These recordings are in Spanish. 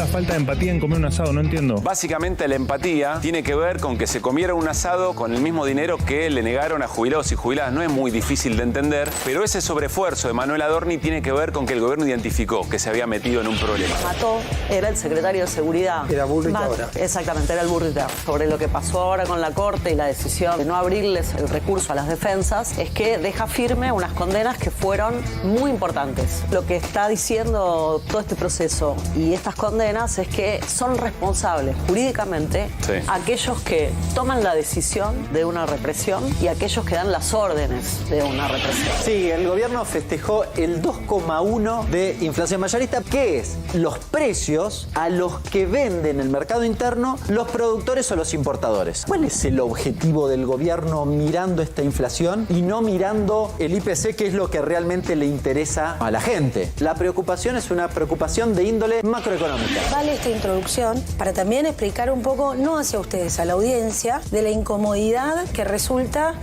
la falta de empatía en comer un asado? No entiendo. Básicamente la empatía tiene que ver con que se comiera un asado con el mismo dinero que le negaron a jubilados y jubiladas. No es muy difícil de entender, pero ese sobreesfuerzo de Manuel Adorni tiene que ver con que el gobierno identificó que se había metido en un problema. Mató, era el secretario de Seguridad. Era Burrich ahora. Exactamente, era el Burrich. Sobre lo que pasó ahora con la Corte y la decisión de no abrirles el recurso a las defensas, es que deja firme unas condenas que fueron muy importantes. Lo que está diciendo todo este proceso y estas condenas es que son responsables jurídicamente aquellos que toman la decisión de una represión y aquellos que dan las órdenes de una represión. Sí, el gobierno festejó el 2,1 de inflación mayorista, que es los precios a los que venden en el mercado interno los productores o los importadores. ¿Cuál es el objetivo del gobierno mirando esta inflación y no mirando el IPC, que es lo que realmente le interesa a la gente? La preocupación es una preocupación de índole macroeconómica. Vale esta introducción para también explicar un poco, no hacia ustedes, a la audiencia, de la incomodidad que resulta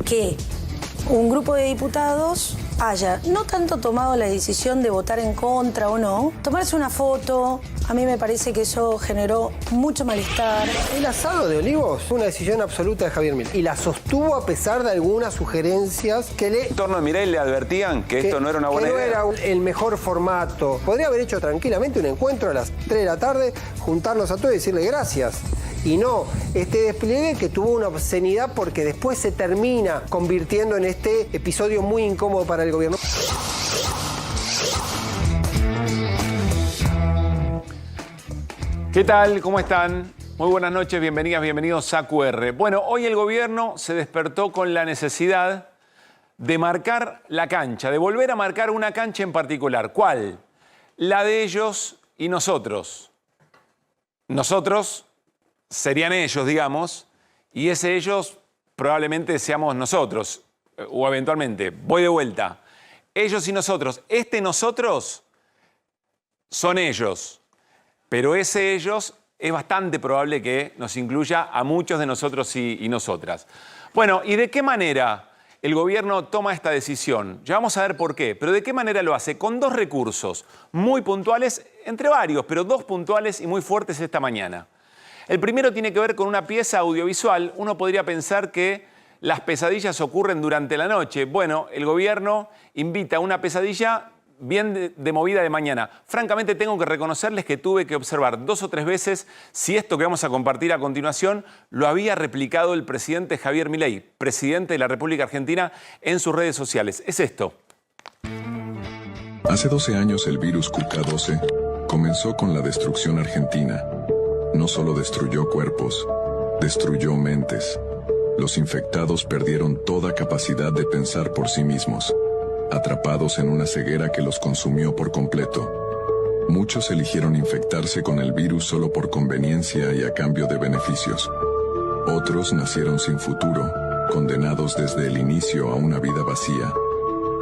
que un grupo de diputados haya no tanto tomado la decisión de votar en contra o no, tomarse una foto. A mí me parece que eso generó mucho malestar. El asado de Olivos fue una decisión absoluta de Javier Milei y la sostuvo a pesar de algunas sugerencias que le... En torno a Milei le advertían que esto no era una buena idea. Que no era el mejor formato. Podría haber hecho tranquilamente un encuentro a las 3 de la tarde, juntarnos a todos y decirle gracias. Y no este despliegue que tuvo una obscenidad porque después se termina convirtiendo en este episodio muy incómodo para el gobierno. ¿Qué tal? ¿Cómo están? Muy buenas noches, bienvenidas, bienvenidos a QR. Bueno, hoy el gobierno se despertó con la necesidad de marcar la cancha, de volver a marcar una cancha en particular. ¿Cuál? La de ellos y nosotros. Nosotros serían ellos, digamos, y ese ellos probablemente seamos nosotros, o eventualmente. Voy de vuelta. Ellos y nosotros. Este nosotros son ellos, pero ese ellos es bastante probable que nos incluya a muchos de nosotros y nosotras. Bueno, ¿y de qué manera el gobierno toma esta decisión? Ya vamos a ver por qué, pero ¿de qué manera lo hace? Con dos recursos muy puntuales, entre varios, pero dos puntuales y muy fuertes esta mañana. El primero tiene que ver con una pieza audiovisual. Uno podría pensar que las pesadillas ocurren durante la noche. Bueno, el gobierno invita a una pesadilla bien de movida de mañana. Francamente, tengo que reconocerles que tuve que observar 2 o 3 veces si esto que vamos a compartir a continuación lo había replicado el presidente Javier Milei, presidente de la República Argentina, en sus redes sociales. Es esto. Hace 12 años el virus QK12 comenzó con la destrucción argentina. No solo destruyó cuerpos, destruyó mentes. Los infectados perdieron toda capacidad de pensar por sí mismos, atrapados en una ceguera que los consumió por completo. Muchos eligieron infectarse con el virus solo por conveniencia y a cambio de beneficios. Otros nacieron sin futuro, condenados desde el inicio a una vida vacía.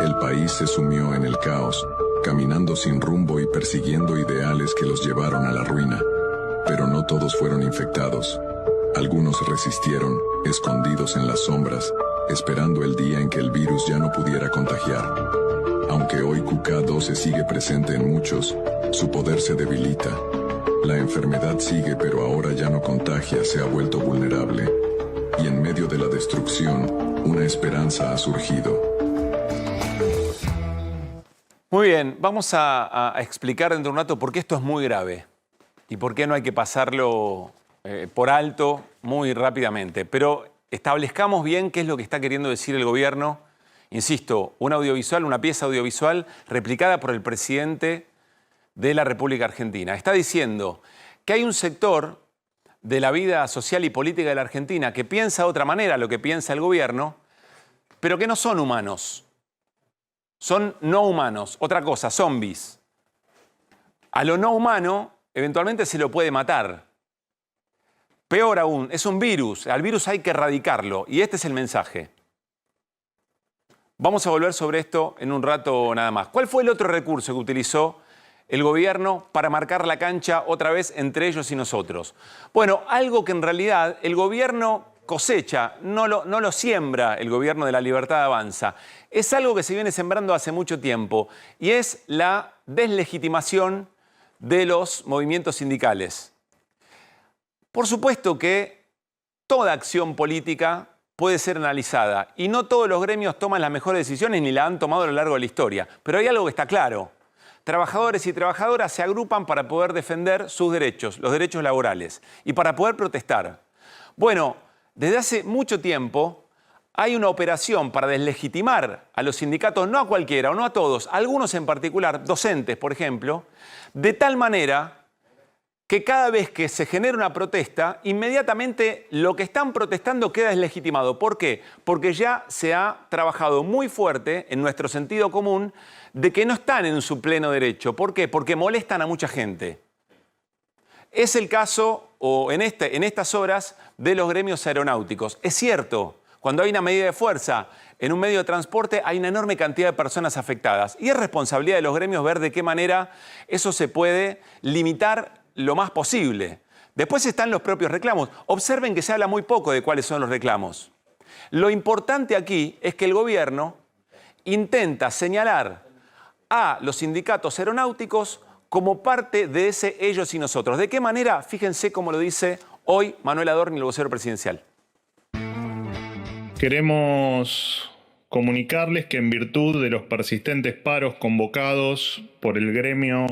El país se sumió en el caos, caminando sin rumbo y persiguiendo ideales que los llevaron a la ruina. Pero no todos fueron infectados. Algunos resistieron, escondidos en las sombras, esperando el día en que el virus ya no pudiera contagiar. Aunque hoy QK12 sigue presente en muchos, su poder se debilita. La enfermedad sigue, pero ahora ya no contagia, se ha vuelto vulnerable. Y en medio de la destrucción, una esperanza ha surgido. Muy bien, vamos a explicar dentro de un rato por qué esto es muy grave y por qué no hay que pasarlo por alto muy rápidamente. Pero establezcamos bien qué es lo que está queriendo decir el gobierno. Insisto, un audiovisual, una pieza audiovisual replicada por el presidente de la República Argentina. Está diciendo que hay un sector de la vida social y política de la Argentina que piensa de otra manera a lo que piensa el gobierno, pero que no son humanos. Son no humanos, otra cosa, zombies. A lo no humano eventualmente se lo puede matar. Peor aún, es un virus. Al virus hay que erradicarlo. Y este es el mensaje. Vamos a volver sobre esto en un rato nada más. ¿Cuál fue el otro recurso que utilizó el gobierno para marcar la cancha otra vez entre ellos y nosotros? Bueno, algo que en realidad el gobierno cosecha, no lo siembra el gobierno de la Libertad Avanza. Es algo que se viene sembrando hace mucho tiempo y es la deslegitimación de los movimientos sindicales. Por supuesto que toda acción política puede ser analizada y no todos los gremios toman las mejores decisiones ni la han tomado a lo largo de la historia. Pero hay algo que está claro. Trabajadores y trabajadoras se agrupan para poder defender sus derechos, los derechos laborales, y para poder protestar. Bueno, desde hace mucho tiempo hay una operación para deslegitimar a los sindicatos, no a cualquiera o no a todos, a algunos en particular, docentes, por ejemplo, de tal manera que cada vez que se genera una protesta, inmediatamente lo que están protestando queda deslegitimado. ¿Por qué? Porque ya se ha trabajado muy fuerte en nuestro sentido común de que no están en su pleno derecho. ¿Por qué? Porque molestan a mucha gente. Es el caso, en estas horas, de los gremios aeronáuticos. Es cierto, cuando hay una medida de fuerza en un medio de transporte hay una enorme cantidad de personas afectadas. Y es responsabilidad de los gremios ver de qué manera eso se puede limitar lo más posible. Después están los propios reclamos. Observen que se habla muy poco de cuáles son los reclamos. Lo importante aquí es que el gobierno intenta señalar a los sindicatos aeronáuticos como parte de ese ellos y nosotros. ¿De qué manera? Fíjense cómo lo dice hoy Manuel Adorni, el vocero presidencial. Queremos comunicarles que en virtud de los persistentes paros convocados por el gremio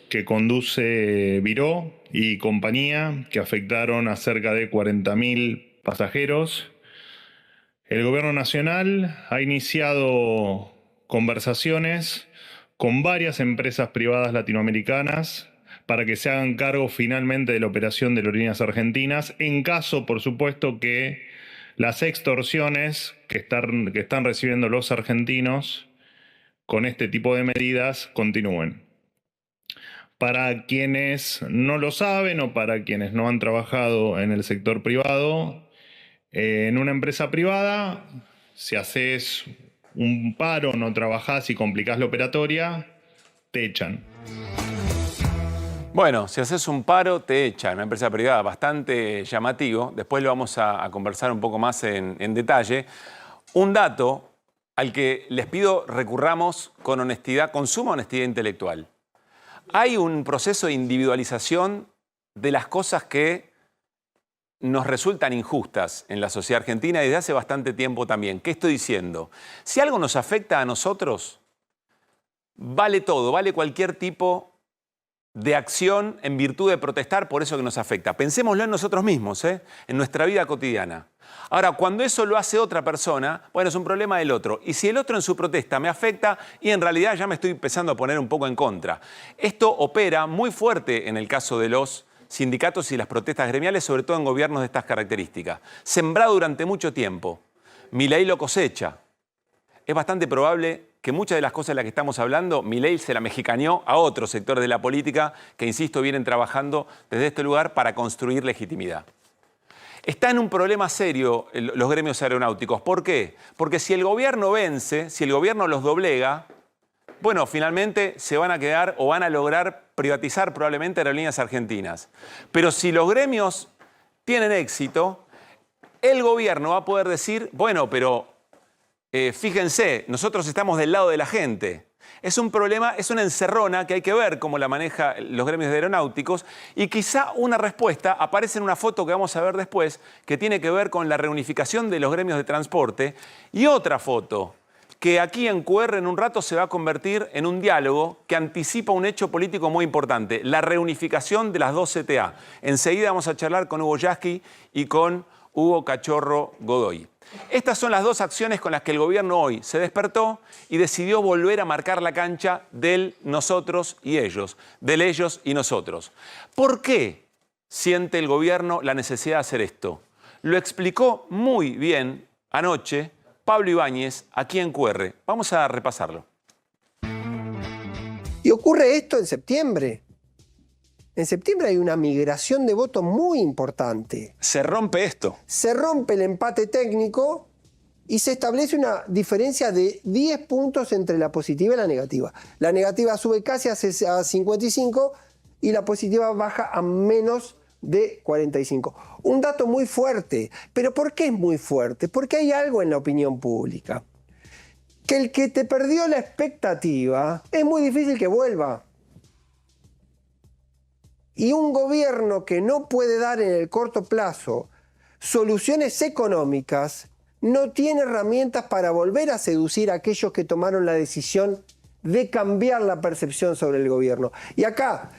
que conduce Viró y compañía, que afectaron a cerca de 40.000 pasajeros, el Gobierno Nacional ha iniciado conversaciones con varias empresas privadas latinoamericanas para que se hagan cargo finalmente de la operación de Aerolíneas Argentinas, en caso, por supuesto, que las extorsiones que están recibiendo los argentinos con este tipo de medidas continúen. Para quienes no lo saben o para quienes no han trabajado en el sector privado, en una empresa privada, si haces un paro, no trabajás y complicás la operatoria, te echan. Bueno, si haces un paro, te echan. Una empresa privada bastante llamativo. Después lo vamos a conversar un poco más en detalle. Un dato al que les pido recurramos con honestidad, con suma honestidad intelectual. Hay un proceso de individualización de las cosas que nos resultan injustas en la sociedad argentina desde hace bastante tiempo también. ¿Qué estoy diciendo? Si algo nos afecta a nosotros, vale todo, vale cualquier tipo de acción en virtud de protestar por eso que nos afecta. Pensémoslo en nosotros mismos, en nuestra vida cotidiana. Ahora, cuando eso lo hace otra persona, bueno, es un problema del otro. Y si el otro en su protesta me afecta y en realidad ya me estoy empezando a poner un poco en contra. Esto opera muy fuerte en el caso de los sindicatos y las protestas gremiales, sobre todo en gobiernos de estas características. Sembrado durante mucho tiempo. Milei lo cosecha. Es bastante probable que muchas de las cosas de las que estamos hablando, Milei se la mexicaneó a otros sectores de la política que, insisto, vienen trabajando desde este lugar para construir legitimidad. Está en un problema serio los gremios aeronáuticos. ¿Por qué? Porque si el gobierno vence, si el gobierno los doblega, bueno, finalmente se van a quedar o van a lograr privatizar probablemente Aerolíneas Argentinas. Pero si los gremios tienen éxito, el gobierno va a poder decir, bueno, pero fíjense, nosotros estamos del lado de la gente. Es un problema, es una encerrona que hay que ver cómo la maneja los gremios aeronáuticos y quizá una respuesta aparece en una foto que vamos a ver después que tiene que ver con la reunificación de los gremios de transporte y otra foto que aquí en QR en un rato se va a convertir en un diálogo que anticipa un hecho político muy importante, la reunificación de las dos CTA. Enseguida vamos a charlar con Hugo Yasky y con Hugo Cachorro Godoy. Estas son las dos acciones con las que el gobierno hoy se despertó y decidió volver a marcar la cancha del nosotros y ellos, del ellos y nosotros. ¿Por qué siente el gobierno la necesidad de hacer esto? Lo explicó muy bien anoche Pablo Ibáñez aquí en QR. Vamos a repasarlo. Y ocurre esto en septiembre. En septiembre hay una migración de votos muy importante. Se rompe esto. Se rompe el empate técnico y se establece una diferencia de 10 puntos entre la positiva y la negativa. La negativa sube casi a 55 y la positiva baja a menos de 45. Un dato muy fuerte. ¿Pero por qué es muy fuerte? Porque hay algo en la opinión pública. Que el que te perdió la expectativa es muy difícil que vuelva. Y un gobierno que no puede dar en el corto plazo soluciones económicas no tiene herramientas para volver a seducir a aquellos que tomaron la decisión de cambiar la percepción sobre el gobierno. Y acá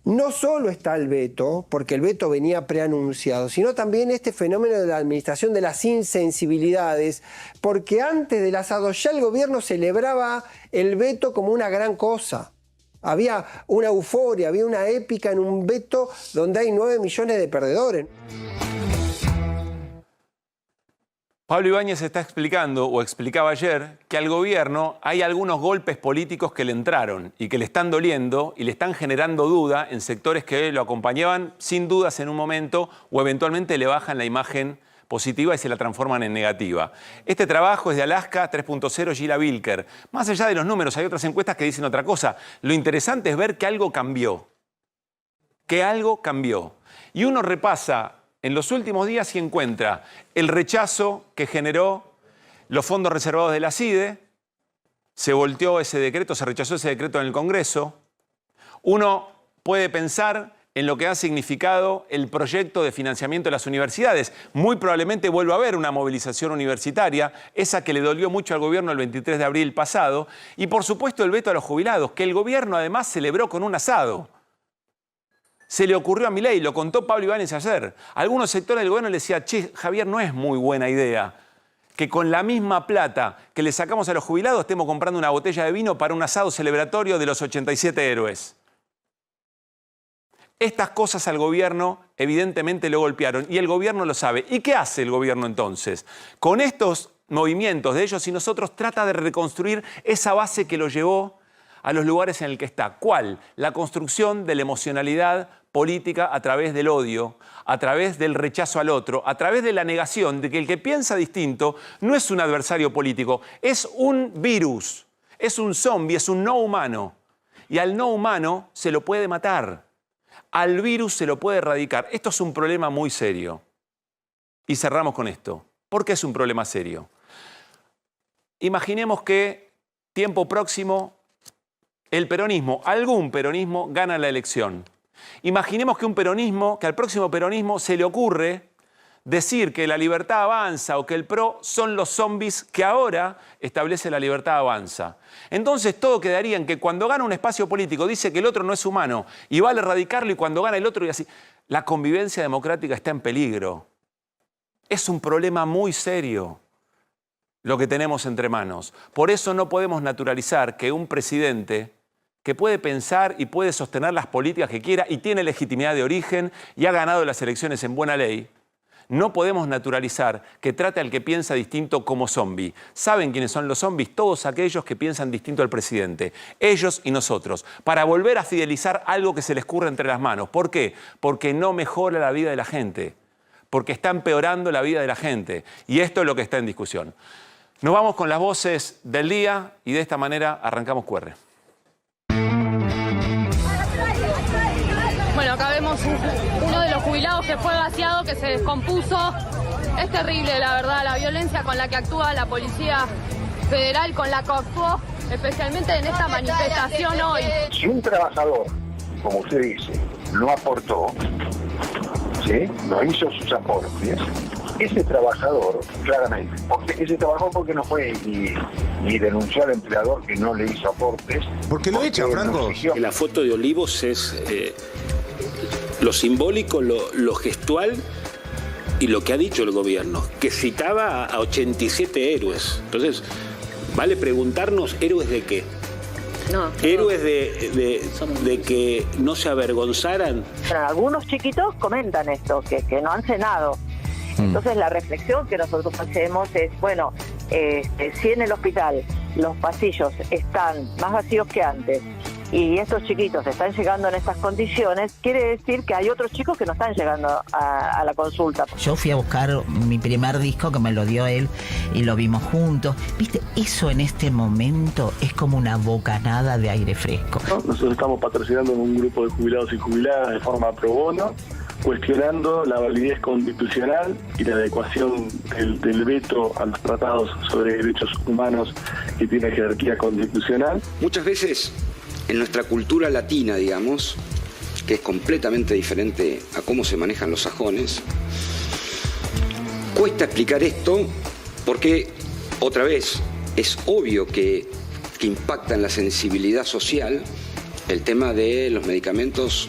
no solo está el veto, porque el veto venía preanunciado, sino también este fenómeno de la administración de las insensibilidades, porque antes del asado ya el gobierno celebraba el veto como una gran cosa. Había una euforia, había una épica en un veto donde hay 9 millones de perdedores. Pablo Ibáñez está explicando, o explicaba ayer, que al gobierno hay algunos golpes políticos que le entraron y que le están doliendo y le están generando duda en sectores que lo acompañaban sin dudas en un momento o eventualmente le bajan la imagen positiva y se la transforman en negativa. Este trabajo es de Alaska 3.0 Gila Vilker. Más allá de los números, hay otras encuestas que dicen otra cosa. Lo interesante es ver que algo cambió. Que algo cambió. Y uno repasa en los últimos días y encuentra el rechazo que generó los fondos reservados de la CIDE, se volteó ese decreto, se rechazó ese decreto en el Congreso. Uno puede pensar en lo que ha significado el proyecto de financiamiento de las universidades. Muy probablemente vuelva a haber una movilización universitaria, esa que le dolió mucho al gobierno el 23 de abril pasado, y por supuesto el veto a los jubilados, que el gobierno además celebró con un asado. Se le ocurrió a Milei, lo contó Pablo Ibáñez ayer. Algunos sectores del gobierno le decían, che, Javier, no es muy buena idea que con la misma plata que le sacamos a los jubilados estemos comprando una botella de vino para un asado celebratorio de los 87 héroes. Estas cosas al gobierno evidentemente lo golpearon y el gobierno lo sabe. ¿Y qué hace el gobierno entonces? Con estos movimientos de ellos y nosotros trata de reconstruir esa base que lo llevó a los lugares en el que está. ¿Cuál? La construcción de la emocionalidad política a través del odio, a través del rechazo al otro, a través de la negación de que el que piensa distinto no es un adversario político, es un virus, es un zombie, es un no humano. Y al no humano se lo puede matar, al virus se lo puede erradicar. Esto es un problema muy serio. Y cerramos con esto. ¿Por qué es un problema serio? Imaginemos que tiempo próximo el peronismo, algún peronismo, gana la elección. Imaginemos que al próximo peronismo se le ocurre decir que la libertad avanza o que el PRO son los zombies que ahora establece la libertad avanza. Entonces todo quedaría en que cuando gana un espacio político dice que el otro no es humano y vale erradicarlo y cuando gana el otro y así. La convivencia democrática está en peligro. Es un problema muy serio lo que tenemos entre manos. Por eso no podemos naturalizar que un presidente que puede pensar y puede sostener las políticas que quiera y tiene legitimidad de origen y ha ganado las elecciones en buena ley, no podemos naturalizar que trate al que piensa distinto como zombie. ¿Saben quiénes son los zombies? Todos aquellos que piensan distinto al presidente. Ellos y nosotros. Para volver a fidelizar algo que se les escurre entre las manos. ¿Por qué? Porque no mejora la vida de la gente. Porque está empeorando la vida de la gente. Y esto es lo que está en discusión. Nos vamos con las voces del día y de esta manera arrancamos QR. Bueno, acá vemos uno de los jubilados que fue vaciado, que se descompuso. Es terrible, la verdad, la violencia con la que actúa la Policía Federal, con la que actuó especialmente en esta manifestación hoy. Si un trabajador, como usted dice, no aportó, ¿sí?, no hizo sus aportes, ese trabajador, claramente, porque no fue y denunció al empleador que no le hizo aportes. ¿Por qué lo echa, Franco? La foto de Olivos es lo simbólico, lo gestual y lo que ha dicho el gobierno, que citaba a 87 héroes. Entonces, vale preguntarnos, ¿héroes de qué? No, héroes de que no se avergonzaran. Bueno, algunos chiquitos comentan esto, que no han cenado. Entonces la reflexión que nosotros hacemos es, bueno, si en el hospital los pasillos están más vacíos que antes y estos chiquitos están llegando en estas condiciones, quiere decir que hay otros chicos que no están llegando a la consulta. Yo fui a buscar mi primer disco que me lo dio él y lo vimos juntos. ¿Viste? Eso en este momento es como una bocanada de aire fresco. Nosotros estamos patrocinando un grupo de jubilados y jubiladas de forma pro bono, cuestionando la validez constitucional y la adecuación del veto a los tratados sobre derechos humanos que tiene jerarquía constitucional. Muchas veces en nuestra cultura latina, digamos, que es completamente diferente a cómo se manejan los sajones. Cuesta explicar esto porque, otra vez, es obvio que impacta en la sensibilidad social el tema de los medicamentos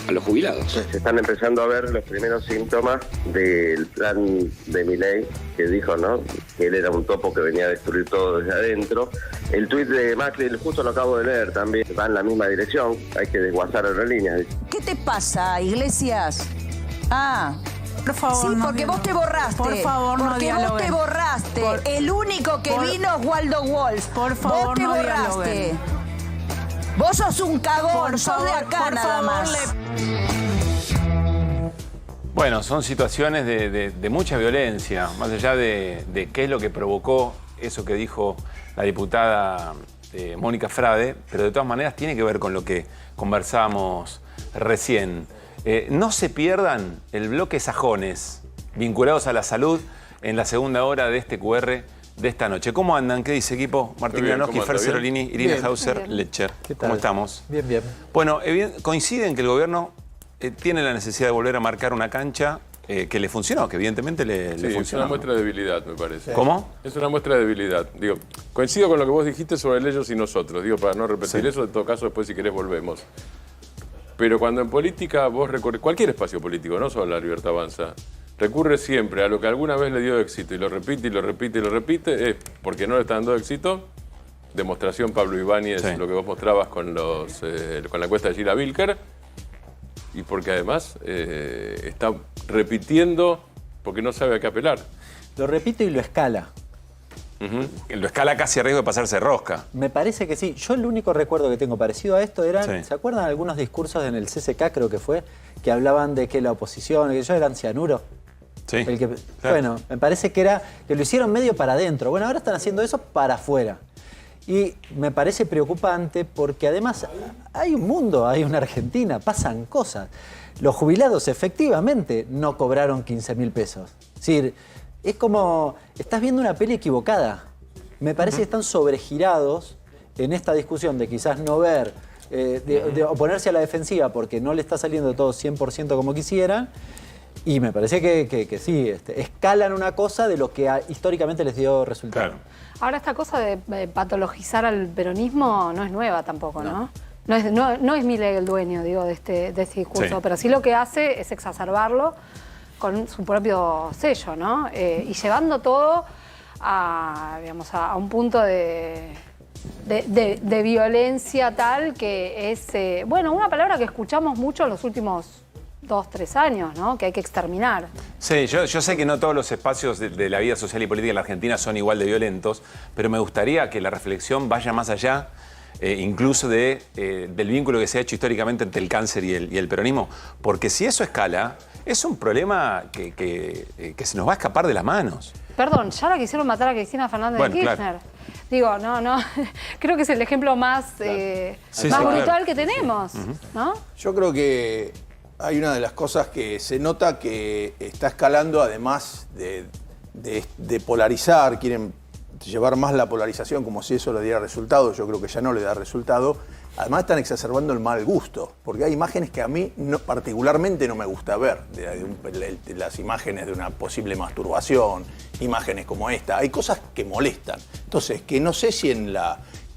a los jubilados. Se están empezando a ver los primeros síntomas del plan de Milei, que dijo, ¿no?, que él era un topo que venía a destruir todo desde adentro. El tuit de Macri, justo lo acabo de leer también, va en la misma dirección, hay que desguazar aerolíneas. ¿Qué te pasa, Iglesias? Por favor, sí, porque vos te borraste. Por favor, no dialoguen. Porque vos te borraste. El único que vino es Waldo Wolf. Por favor, vos te no borraste. dialoguen. Vos sos un cagón, sos de acá nada más. Bueno, son situaciones de mucha violencia, más allá de qué es lo que provocó eso que dijo la diputada Mónica Frade, pero de todas maneras tiene que ver con lo que conversábamos recién. No se pierdan el bloque Sajones vinculados a la salud en la segunda hora de este QR de esta noche. ¿Cómo andan? ¿Qué dice equipo? Martín Granowski, Fer Cerolini, Irina Hauser, Lecher. ¿Cómo estamos? Bien, bien. Bueno, coinciden que el gobierno tiene la necesidad de volver a marcar una cancha que le funcionó, que evidentemente le funcionó. Es una muestra de debilidad, me parece. ¿Cómo? Es una muestra de debilidad. Digo, coincido con lo que vos dijiste sobre el ellos y nosotros. Digo, para no repetir eso, en todo caso, después si querés volvemos. Pero cuando en política vos recorres, cualquier espacio político, no solo la Libertad Avanza, recurre siempre a lo que alguna vez le dio éxito y lo repite y lo repite y lo repite, es porque no le está dando éxito. Demostración Pablo Ibáñez, lo que vos mostrabas con la encuesta de Gila Vilker, y porque además está repitiendo porque no sabe a qué apelar. Lo repite y lo escala. Lo escala casi a riesgo de pasarse rosca. Me parece que sí. Yo el único recuerdo que tengo parecido a esto eran, ¿se acuerdan algunos discursos en el CCK, creo que fue, que hablaban de que la oposición, que ellos eran cianuro? Sí. Claro. Bueno, me parece que lo hicieron medio para adentro. Bueno, ahora están haciendo eso para afuera. Y me parece preocupante porque además hay un mundo, hay una Argentina, pasan cosas. Los jubilados efectivamente no cobraron 15.000 pesos. Es decir, es como, estás viendo una peli equivocada. Me parece que están sobregirados en esta discusión de quizás no ver, de oponerse a la defensiva porque no le está saliendo todo 100% como quisieran. Y me parece que sí, escalan una cosa de lo que históricamente les dio resultado. Claro. Ahora, esta cosa de patologizar al peronismo no es nueva tampoco, ¿no? No es Milei el dueño, digo, de este discurso, pero sí lo que hace es exacerbarlo con su propio sello, ¿no? Y llevando todo a un punto de violencia tal que es, bueno, una palabra que escuchamos mucho en los últimos 2-3 años, ¿no? Que hay que exterminar. Sí, yo sé que no todos los espacios de la vida social y política en la Argentina son igual de violentos, pero me gustaría que la reflexión vaya más allá, incluso del vínculo que se ha hecho históricamente entre el cáncer y el peronismo, porque si eso escala, es un problema que se nos va a escapar de las manos. Perdón, ya la quisieron matar a Cristina Fernández de Kirchner. Claro. Digo, no, creo que es el ejemplo más brutal que tenemos, ¿no? Yo creo que hay una de las cosas que se nota que está escalando, además de polarizar, quieren llevar más la polarización como si eso le diera resultado. Yo creo que ya no le da resultado. Además están exacerbando el mal gusto, porque hay imágenes que a mí particularmente no me gusta ver, de las imágenes de una posible masturbación, imágenes como esta. Hay cosas que molestan. Entonces, que no sé si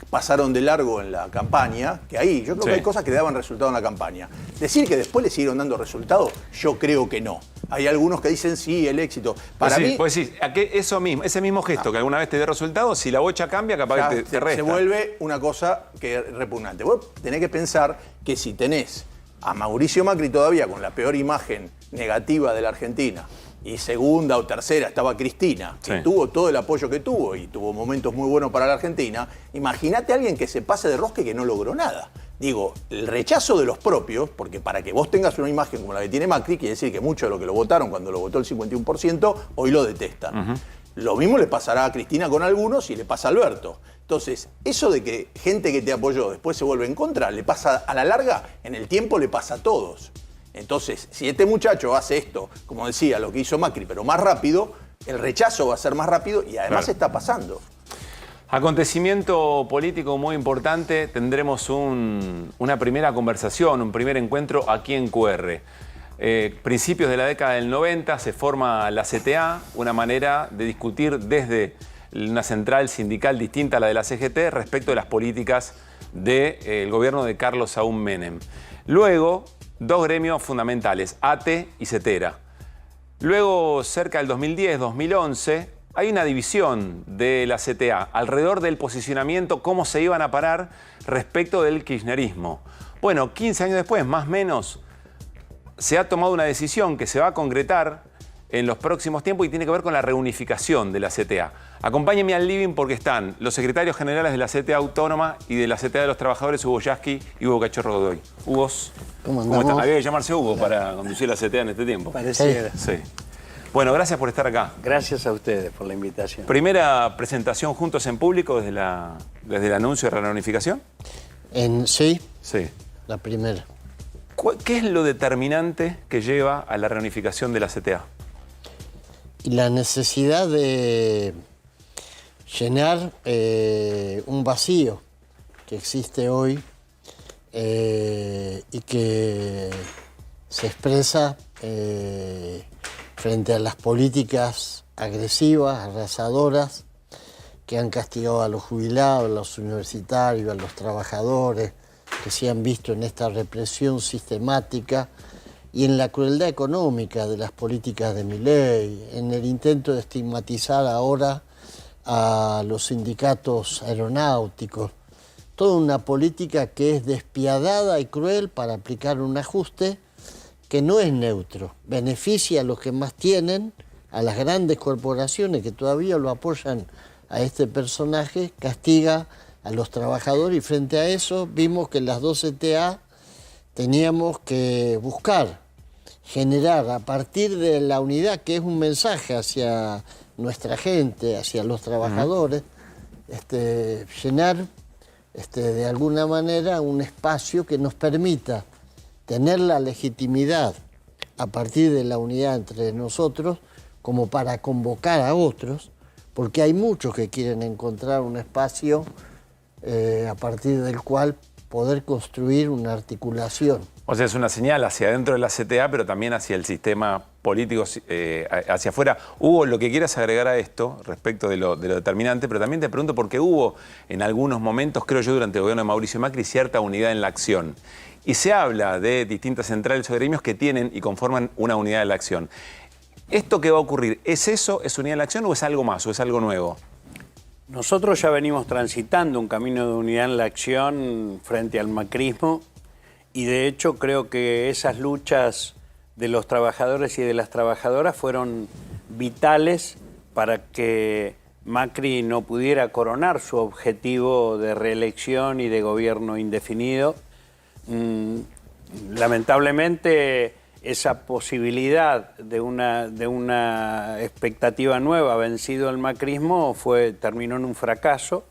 pasaron de largo en la campaña, que ahí yo creo que hay cosas que daban resultado en la campaña. Decir que después le siguieron dando resultado, yo creo que no. Hay algunos que dicen sí, el éxito. Para mí, pues sí, ese mismo gesto que alguna vez te dio resultado, si la bocha cambia, capaz que te resta. Se vuelve una cosa que es repugnante. Vos tenés que pensar que si tenés a Mauricio Macri todavía con la peor imagen negativa de la Argentina, y segunda o tercera estaba Cristina, que tuvo todo el apoyo que tuvo y tuvo momentos muy buenos para la Argentina, imagínate a alguien que se pase de rosca y que no logró nada. Digo, el rechazo de los propios, porque para que vos tengas una imagen como la que tiene Macri, quiere decir que muchos de los que lo votaron cuando lo votó el 51%, hoy lo detestan. Lo mismo le pasará a Cristina con algunos y le pasa a Alberto. Entonces, eso de que gente que te apoyó después se vuelve en contra, le pasa a la larga, en el tiempo le pasa a todos. Entonces, si este muchacho hace esto, como decía, lo que hizo Macri, pero más rápido, el rechazo va a ser más rápido y además está pasando. Acontecimiento político muy importante, tendremos una primera conversación, un primer encuentro aquí en QR. Principios de la década del 90 se forma la CTA, una manera de discutir desde una central sindical distinta a la de la CGT respecto de las políticas del gobierno de Carlos Saúl Menem. Luego, dos gremios fundamentales, ATE y CETERA. Luego, cerca del 2010-2011, hay una división de la CTA alrededor del posicionamiento, cómo se iban a parar respecto del kirchnerismo. Bueno, 15 años después, más o menos, se ha tomado una decisión que se va a concretar en los próximos tiempos y tiene que ver con la reunificación de la CTA. Acompáñenme al living porque están los secretarios generales de la CTA Autónoma y de la CTA de los Trabajadores, Hugo Yasky y Hugo Cachorro Godoy. Hugo, ¿cómo están? Había que llamarse Hugo para conducir la CTA en este tiempo. Pareciera. Sí. Bueno, gracias por estar acá. Gracias a ustedes por la invitación. ¿Primera presentación juntos en público desde el anuncio de la reunificación? Sí. Sí. La primera. ¿Qué es lo determinante que lleva a la reunificación de la CTA? Y la necesidad de llenar un vacío que existe hoy y que se expresa frente a las políticas agresivas, arrasadoras, que han castigado a los jubilados, a los universitarios, a los trabajadores, que se han visto en esta represión sistemática y en la crueldad económica de las políticas de Milei, en el intento de estigmatizar ahora a los sindicatos aeronáuticos. Toda una política que es despiadada y cruel para aplicar un ajuste que no es neutro, beneficia a los que más tienen, a las grandes corporaciones que todavía lo apoyan a este personaje, castiga a los trabajadores y frente a eso vimos que las dos CTA teníamos que buscar, generar a partir de la unidad, que es un mensaje hacia nuestra gente, hacia los trabajadores, llenar de alguna manera un espacio que nos permita tener la legitimidad a partir de la unidad entre nosotros como para convocar a otros, porque hay muchos que quieren encontrar un espacio a partir del cual poder construir una articulación. O sea, es una señal hacia adentro de la CTA, pero también hacia el sistema político, hacia afuera. Hugo, lo que quieras agregar a esto respecto de lo determinante, pero también te pregunto por qué hubo en algunos momentos, creo yo, durante el gobierno de Mauricio Macri, cierta unidad en la acción. Y se habla de distintas centrales o gremios que tienen y conforman una unidad en la acción. ¿Esto que va a ocurrir, es eso, es unidad en la acción o es algo más, o es algo nuevo? Nosotros ya venimos transitando un camino de unidad en la acción frente al macrismo y de hecho creo que esas luchas de los trabajadores y de las trabajadoras fueron vitales para que Macri no pudiera coronar su objetivo de reelección y de gobierno indefinido. Lamentablemente esa posibilidad de una expectativa nueva vencido el macrismo terminó en un fracaso.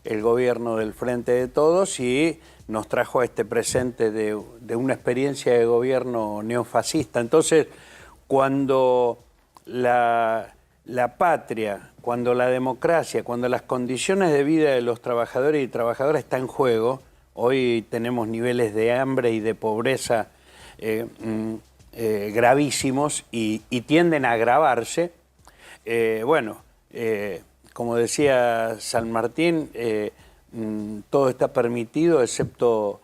El gobierno del Frente de Todos y nos trajo a este presente de una experiencia de gobierno neofascista. Entonces, cuando la patria, cuando la democracia, cuando las condiciones de vida de los trabajadores y trabajadoras están en juego, hoy tenemos niveles de hambre y de pobreza gravísimos y tienden a agravarse. Como decía San Martín, todo está permitido excepto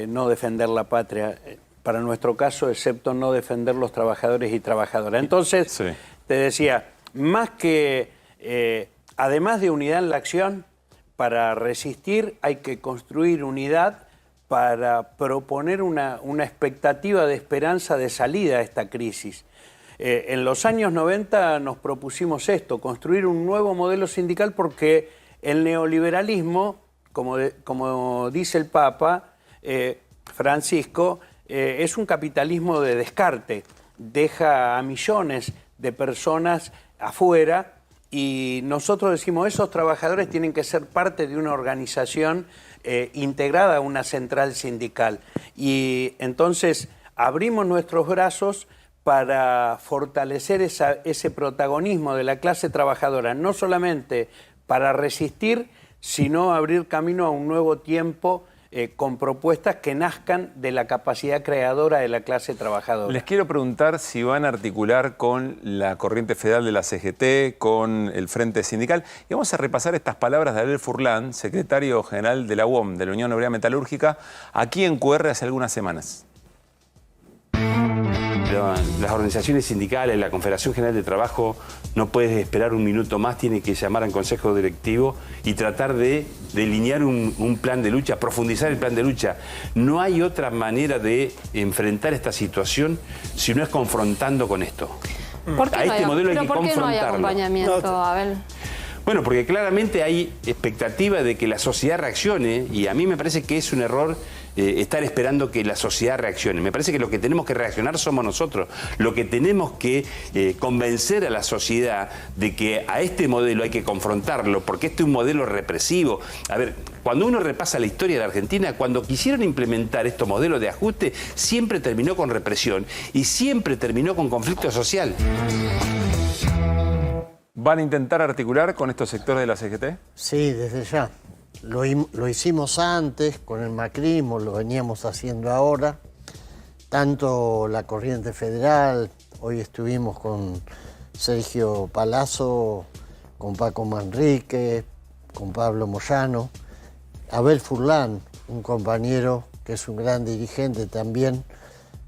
no defender la patria, para nuestro caso, excepto no defender los trabajadores y trabajadoras. Entonces, sí, te decía, más que, además de unidad en la acción, para resistir hay que construir unidad para proponer una expectativa de esperanza de salida a esta crisis. En los años 90 nos propusimos esto, construir un nuevo modelo sindical porque el neoliberalismo, como dice el Papa Francisco, es un capitalismo de descarte, deja a millones de personas afuera y nosotros decimos esos trabajadores tienen que ser parte de una organización integrada a una central sindical. Y entonces abrimos nuestros brazos para fortalecer ese protagonismo de la clase trabajadora, no solamente para resistir, sino abrir camino a un nuevo tiempo con propuestas que nazcan de la capacidad creadora de la clase trabajadora. Les quiero preguntar si van a articular con la corriente federal de la CGT, con el Frente Sindical. Y vamos a repasar estas palabras de Abel Furlan, secretario general de la UOM, de la Unión Obrera Metalúrgica, aquí en QR hace algunas semanas. Las organizaciones sindicales, la Confederación General de Trabajo no puede esperar un minuto más, tiene que llamar al Consejo Directivo y tratar de delinear un plan de lucha, profundizar el plan de lucha. No hay otra manera de enfrentar esta situación si no es confrontando con esto. ¿Por qué a este modelo hay que ¿por qué no hay confrontarlo. acompañamiento, Abel? Bueno, porque claramente hay expectativa de que la sociedad reaccione y a mí me parece que es un error estar esperando que la sociedad reaccione. Me parece que lo que tenemos que reaccionar somos nosotros. Lo que tenemos que convencer a la sociedad de que a este modelo hay que confrontarlo, porque este es un modelo represivo. A ver, cuando uno repasa la historia de la Argentina, cuando quisieron implementar estos modelos de ajuste, siempre terminó con represión y siempre terminó con conflicto social. ¿Van a intentar articular con estos sectores de la CGT? Sí, desde ya. Lo hicimos antes con el macrismo, lo veníamos haciendo ahora. Tanto la corriente federal, hoy estuvimos con Sergio Palazzo, con Paco Manrique, con Pablo Moyano, Abel Furlan, un compañero que es un gran dirigente también.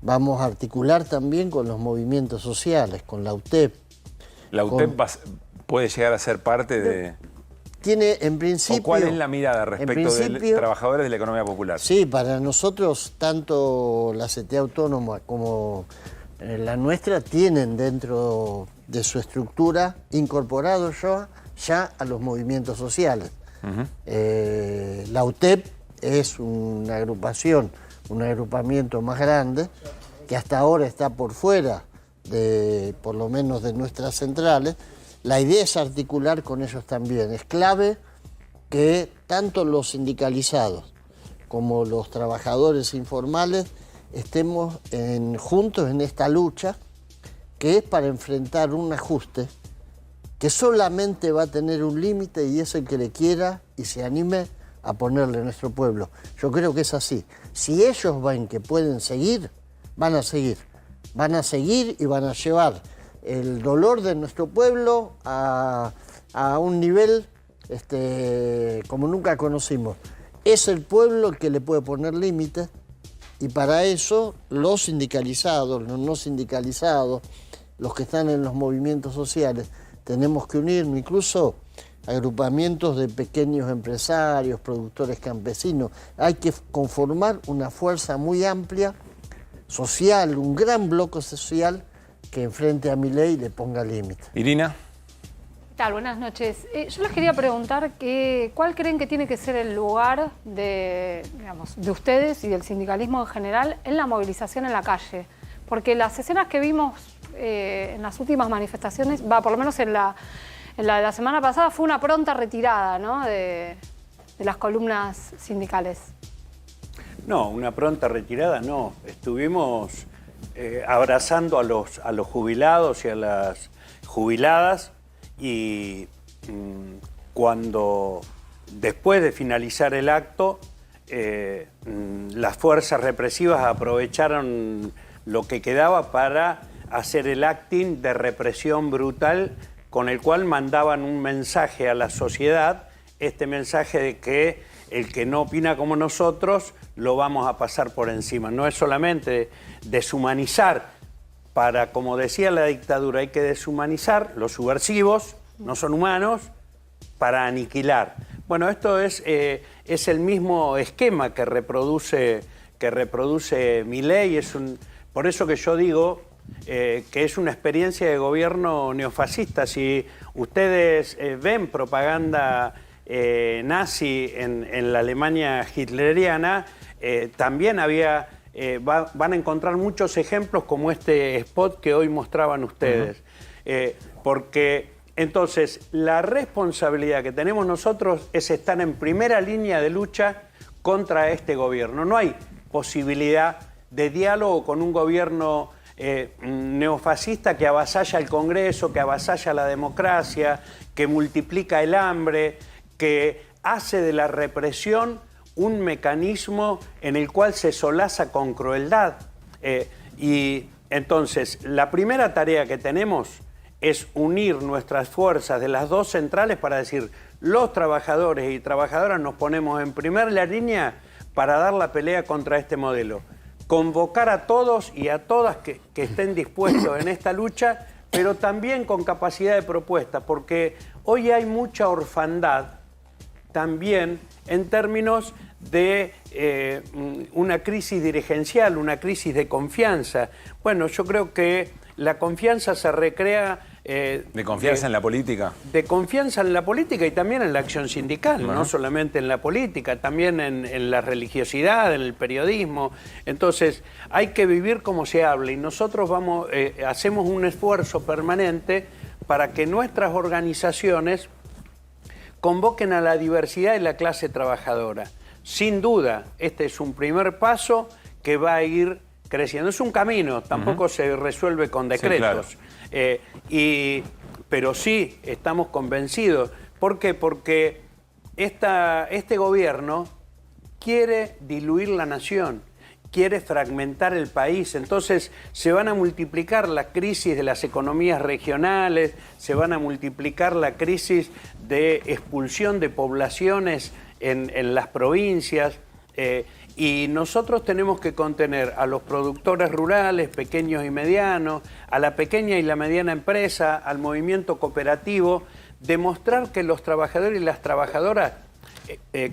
Vamos a articular también con los movimientos sociales, con la UTEP. ¿La UTEP puede llegar a ser parte de...? Tiene, en principio... ¿O cuál es la mirada respecto de los trabajadores de la economía popular? Sí, para nosotros, tanto la CTA Autónoma como la nuestra tienen dentro de su estructura incorporado ya a los movimientos sociales. La UTEP es una agrupación, un agrupamiento más grande que hasta ahora está por fuera por lo menos de nuestras centrales. La idea es articular con ellos también. Es clave que tanto los sindicalizados como los trabajadores informales estemos juntos en esta lucha, que es para enfrentar un ajuste que solamente va a tener un límite y es el que le quiera y se anime a ponerle a nuestro pueblo. Yo creo que es así. Si ellos ven que pueden seguir, van a seguir. Van a seguir y van a llevar el dolor de nuestro pueblo a un nivel como nunca conocimos. Es el pueblo el que le puede poner límites y para eso los sindicalizados, los no sindicalizados, los que están en los movimientos sociales, tenemos que unirnos, incluso agrupamientos de pequeños empresarios, productores campesinos. Hay que conformar una fuerza muy amplia, social, un gran bloque social que enfrente a Milei le ponga límite. Irina. ¿Qué tal? Buenas noches. Yo les quería preguntar cuál creen que tiene que ser el lugar de ustedes y del sindicalismo en general en la movilización en la calle. Porque las escenas que vimos en las últimas manifestaciones, por lo menos en la de la semana pasada, fue una pronta retirada, ¿no?, de las columnas sindicales. No, una pronta retirada no. Estuvimos abrazando a los jubilados y a las jubiladas y cuando después de finalizar el acto las fuerzas represivas aprovecharon lo que quedaba para hacer el acting de represión brutal con el cual mandaban un mensaje a la sociedad, este mensaje de que el que no opina como nosotros lo vamos a pasar por encima. No es solamente deshumanizar, como decía la dictadura, hay que deshumanizar, los subversivos no son humanos, para aniquilar. Bueno, esto es el mismo esquema que reproduce Milei, por eso que yo digo que es una experiencia de gobierno neofascista. Si ustedes ven propaganda nazi en la Alemania hitleriana, también van a encontrar muchos ejemplos como este spot que hoy mostraban ustedes. Porque entonces la responsabilidad que tenemos nosotros es estar en primera línea de lucha contra este gobierno. No hay posibilidad de diálogo con un gobierno neofascista que avasalla el Congreso, que avasalla la democracia, que multiplica el hambre, que hace de la represión un mecanismo en el cual se solaza con crueldad. Y entonces, la primera tarea que tenemos es unir nuestras fuerzas de las dos centrales para decir, los trabajadores y trabajadoras nos ponemos en primera línea para dar la pelea contra este modelo. Convocar a todos y a todas que estén dispuestos en esta lucha, pero también con capacidad de propuesta, porque hoy hay mucha orfandad también en términos de una crisis dirigencial, una crisis de confianza. Bueno, yo creo que la confianza se recrea... ¿De confianza en la política? De confianza en la política y también en la acción sindical, no solamente en la política, también en la religiosidad, en el periodismo. Entonces, hay que vivir como se habla y nosotros hacemos un esfuerzo permanente para que nuestras organizaciones convoquen a la diversidad de la clase trabajadora. Sin duda, este es un primer paso que va a ir creciendo. Es un camino, tampoco se resuelve con decretos. Sí, claro. Pero sí estamos convencidos. ¿Por qué? Porque este gobierno quiere diluir la nación, quiere fragmentar el país. Entonces se van a multiplicar las crisis de las economías regionales, se van a multiplicar la crisis de expulsión de poblaciones en las provincias. Y nosotros tenemos que contener a los productores rurales, pequeños y medianos, a la pequeña y la mediana empresa, al movimiento cooperativo, demostrar que los trabajadores y las trabajadoras,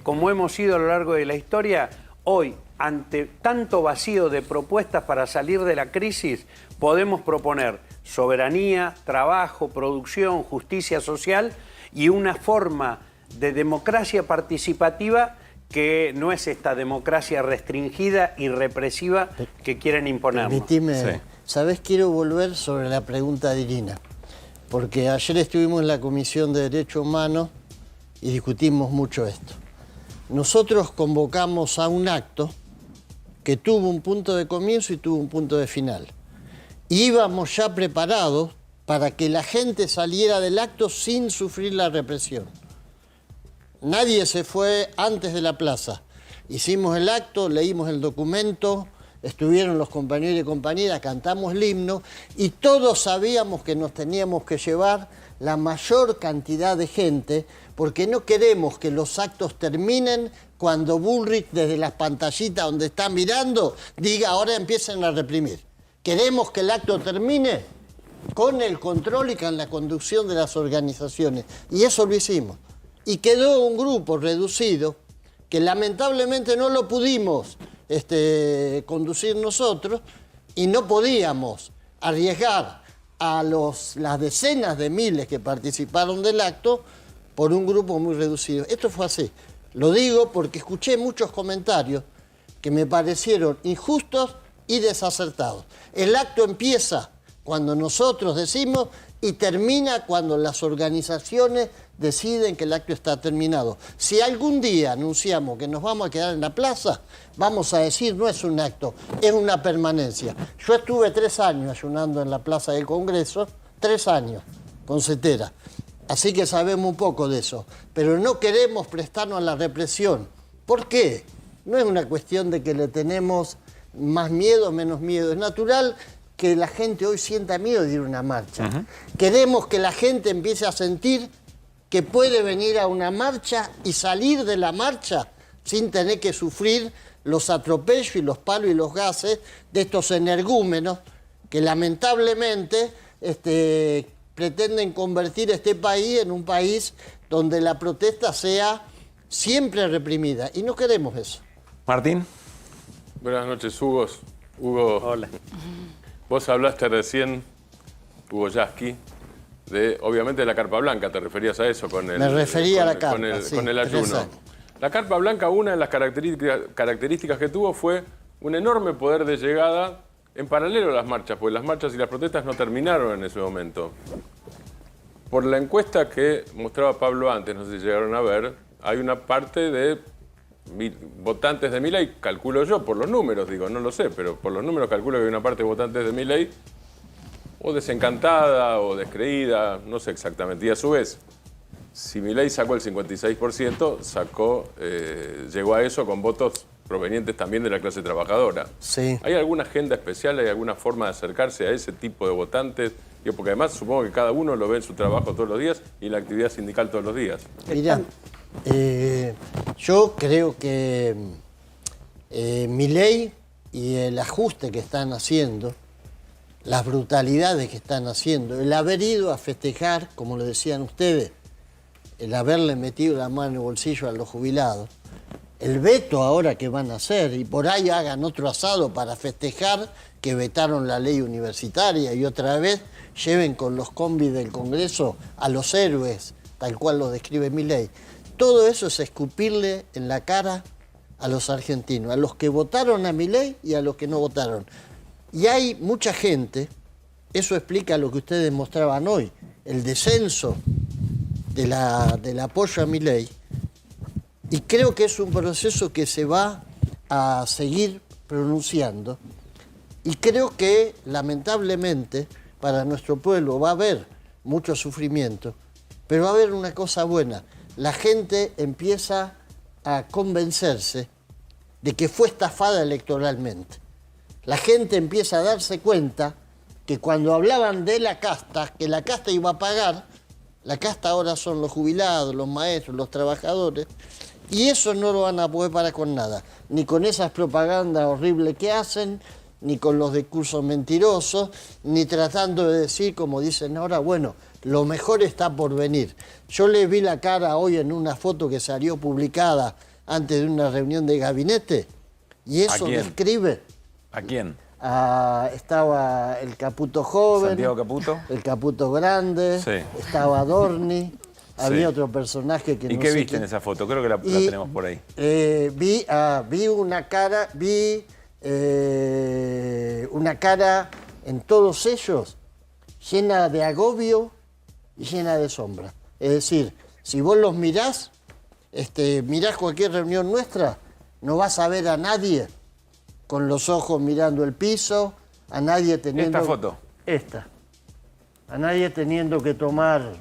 como hemos sido a lo largo de la historia, hoy, ante tanto vacío de propuestas para salir de la crisis, podemos proponer soberanía, trabajo, producción, justicia social y una forma de democracia participativa que no es esta democracia restringida y represiva que quieren imponernos. Permitime, ¿sabés? Quiero volver sobre la pregunta de Irina, porque ayer estuvimos en la Comisión de Derechos Humanos y discutimos mucho esto. Nosotros convocamos a un acto que tuvo un punto de comienzo y tuvo un punto de final. Y íbamos ya preparados para que la gente saliera del acto sin sufrir la represión. Nadie se fue antes de la plaza. Hicimos el acto, leímos el documento, estuvieron los compañeros y compañeras, cantamos el himno y todos sabíamos que nos teníamos que llevar la mayor cantidad de gente porque no queremos que los actos terminen cuando Bullrich desde las pantallitas donde está mirando diga ahora empiecen a reprimir. Queremos que el acto termine con el control y con la conducción de las organizaciones y eso lo hicimos. Y quedó un grupo reducido que lamentablemente no lo pudimos conducir nosotros y no podíamos arriesgar a las decenas de miles que participaron del acto por un grupo muy reducido. Esto fue así. Lo digo porque escuché muchos comentarios que me parecieron injustos y desacertados. El acto empieza cuando nosotros decimos y termina cuando las organizaciones deciden que el acto está terminado. Si algún día anunciamos que nos vamos a quedar en la plaza, vamos a decir no es un acto, es una permanencia. Yo estuve 3 años ayunando en la Plaza del Congreso, 3 años, con Cetera. Así que sabemos un poco de eso. Pero no queremos prestarnos a la represión. ¿Por qué? No es una cuestión de que le tenemos más miedo o menos miedo. Es natural que la gente hoy sienta miedo de ir a una marcha. Queremos que la gente empiece a sentir que puede venir a una marcha y salir de la marcha sin tener que sufrir los atropellos y los palos y los gases de estos energúmenos que lamentablemente pretenden convertir este país en un país donde la protesta sea siempre reprimida. Y no queremos eso. Martín. Buenas noches, Hugo. Hola. Vos hablaste recién, Hugo Yasky, obviamente de la carpa blanca, te referías a eso con el... Me refería a la carpa, con el ayuno. La carpa blanca, una de las características que tuvo fue un enorme poder de llegada en paralelo a las marchas, porque las marchas y las protestas no terminaron en ese momento. Por la encuesta que mostraba Pablo antes, no sé si llegaron a ver, hay una parte de votantes de Milei, calculo yo, por los números, digo, no lo sé, pero por los números calculo que hay una parte de votantes de Milei o desencantada o descreída, no sé exactamente. Y a su vez, si Milei sacó el 56%, llegó a eso con votos provenientes también de la clase trabajadora. Sí. ¿Hay alguna agenda especial, hay alguna forma de acercarse a ese tipo de votantes? Porque además supongo que cada uno lo ve en su trabajo todos los días y en la actividad sindical todos los días. Mirá, yo creo que Milei y el ajuste que están haciendo, las brutalidades que están haciendo, el haber ido a festejar, como lo decían ustedes, el haberle metido la mano en el bolsillo a los jubilados, el veto ahora que van a hacer, y por ahí hagan otro asado para festejar que vetaron la ley universitaria y otra vez lleven con los combis del Congreso a los héroes, tal cual lo describe Milei. Todo eso es escupirle en la cara a los argentinos, a los que votaron a Milei y a los que no votaron. Y hay mucha gente, eso explica lo que ustedes mostraban hoy, el descenso del apoyo a Milei, y creo que es un proceso que se va a seguir pronunciando, y creo que lamentablemente para nuestro pueblo va a haber mucho sufrimiento, pero va a haber una cosa buena. La gente empieza a convencerse de que fue estafada electoralmente. La gente empieza a darse cuenta que cuando hablaban de la casta, que la casta iba a pagar, la casta ahora son los jubilados, los maestros, los trabajadores, y eso no lo van a poder parar con nada, ni con esas propagandas horribles que hacen, ni con los discursos mentirosos, ni tratando de decir, como dicen ahora, bueno, lo mejor está por venir. Yo le vi la cara hoy en una foto que salió publicada antes de una reunión de gabinete, y eso describe... ¿A quién? Estaba el Caputo joven, Santiago Caputo, el Caputo grande, sí. Estaba Dorni, había sí. otro personaje que ¿Y no qué sé viste quién. en esa foto? Creo que la tenemos por ahí. Vi una cara, una cara en todos ellos llena de agobio y llena de sombra. Es decir, si vos los mirás, mirás cualquier reunión nuestra, no vas a ver a nadie con los ojos mirando el piso, a nadie teniendo... ¿Esta foto? Esta. A nadie teniendo que tomar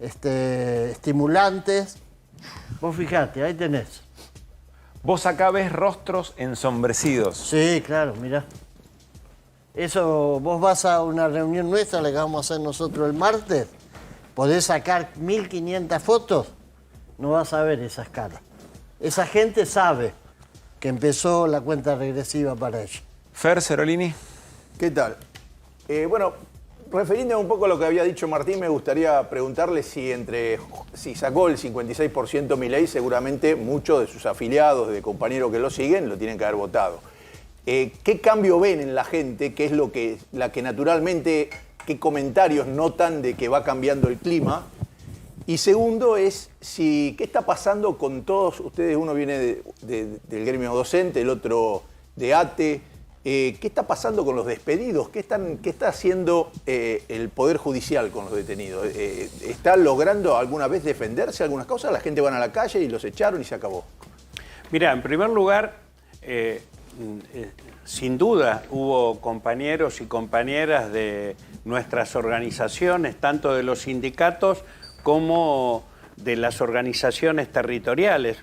estimulantes. Vos fijate, ahí tenés. Vos acá ves rostros ensombrecidos. Sí, claro, mirá. Eso, vos vas a una reunión nuestra, la que vamos a hacer nosotros el martes, podés sacar 1500 fotos, no vas a ver esas caras. Esa gente sabe que empezó la cuenta regresiva para ella. Fer Cerolini. ¿Qué tal? Bueno, refiriéndome un poco a lo que había dicho Martín, me gustaría preguntarle si sacó el 56% Milei, seguramente muchos de sus afiliados, de compañeros que lo siguen, lo tienen que haber votado. ¿Qué cambio ven en la gente? ¿Qué es la que naturalmente, qué comentarios notan de que va cambiando el clima? Y segundo es, ¿qué está pasando con todos ustedes? Uno viene del gremio docente, el otro de ATE. ¿Qué está pasando con los despedidos? ¿Qué está haciendo el Poder Judicial con los detenidos? ¿Está logrando alguna vez defenderse algunas cosas? La gente van a la calle y los echaron y se acabó. Mira, en primer lugar, sin duda hubo compañeros y compañeras de nuestras organizaciones, tanto de los sindicatos como de las organizaciones territoriales.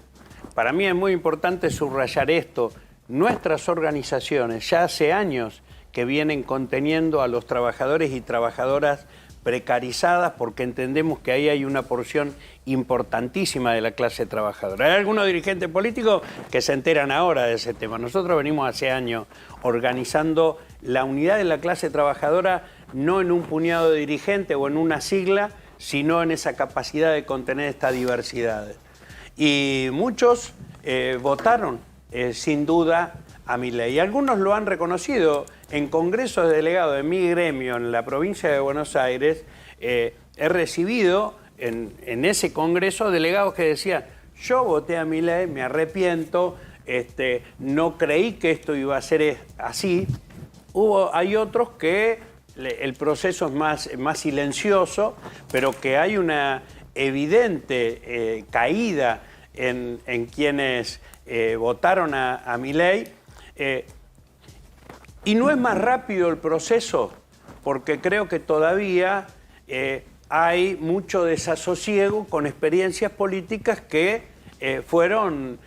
Para mí es muy importante subrayar esto. Nuestras organizaciones ya hace años que vienen conteniendo a los trabajadores y trabajadoras precarizadas porque entendemos que ahí hay una porción importantísima de la clase trabajadora. Hay algunos dirigentes políticos que se enteran ahora de ese tema. Nosotros venimos hace años organizando la unidad de la clase trabajadora no en un puñado de dirigentes o en una sigla, sino en esa capacidad de contener esta diversidad. Y muchos votaron, sin duda, a Milei. Y algunos lo han reconocido. En congresos de delegados de mi gremio en la provincia de Buenos Aires, he recibido en ese congreso delegados que decían, yo voté a Milei, me arrepiento, no creí que esto iba a ser así. Hay otros que el proceso es más silencioso, pero que hay una evidente caída en quienes votaron a Milei. Y no es más rápido el proceso, porque creo que todavía hay mucho desasosiego con experiencias políticas que fueron...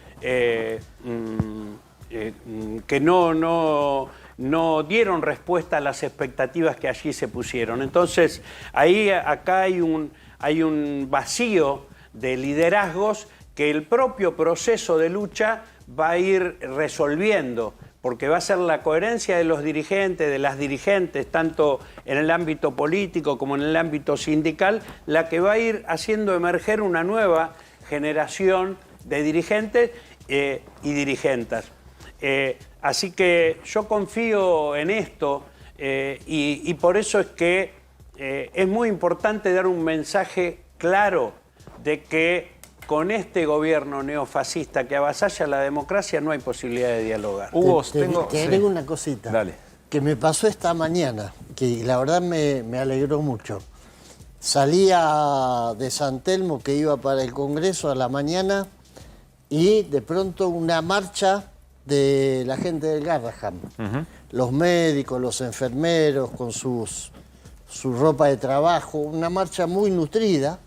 que no dieron respuesta a las expectativas que allí se pusieron. Entonces, acá hay un vacío de liderazgos que el propio proceso de lucha va a ir resolviendo, porque va a ser la coherencia de los dirigentes, de las dirigentes, tanto en el ámbito político como en el ámbito sindical, la que va a ir haciendo emerger una nueva generación de dirigentes y dirigentas. Así que yo confío en esto y por eso es que es muy importante dar un mensaje claro de que con este gobierno neofascista que avasalla la democracia no hay posibilidad de dialogar. Hugo, te agrego una cosita. Dale. Que me pasó esta mañana, que la verdad me alegró mucho. Salía de San Telmo, que iba para el Congreso a la mañana, y de pronto una marcha de la gente del Garraham. Los médicos, los enfermeros, con su ropa de trabajo, una marcha muy nutrida.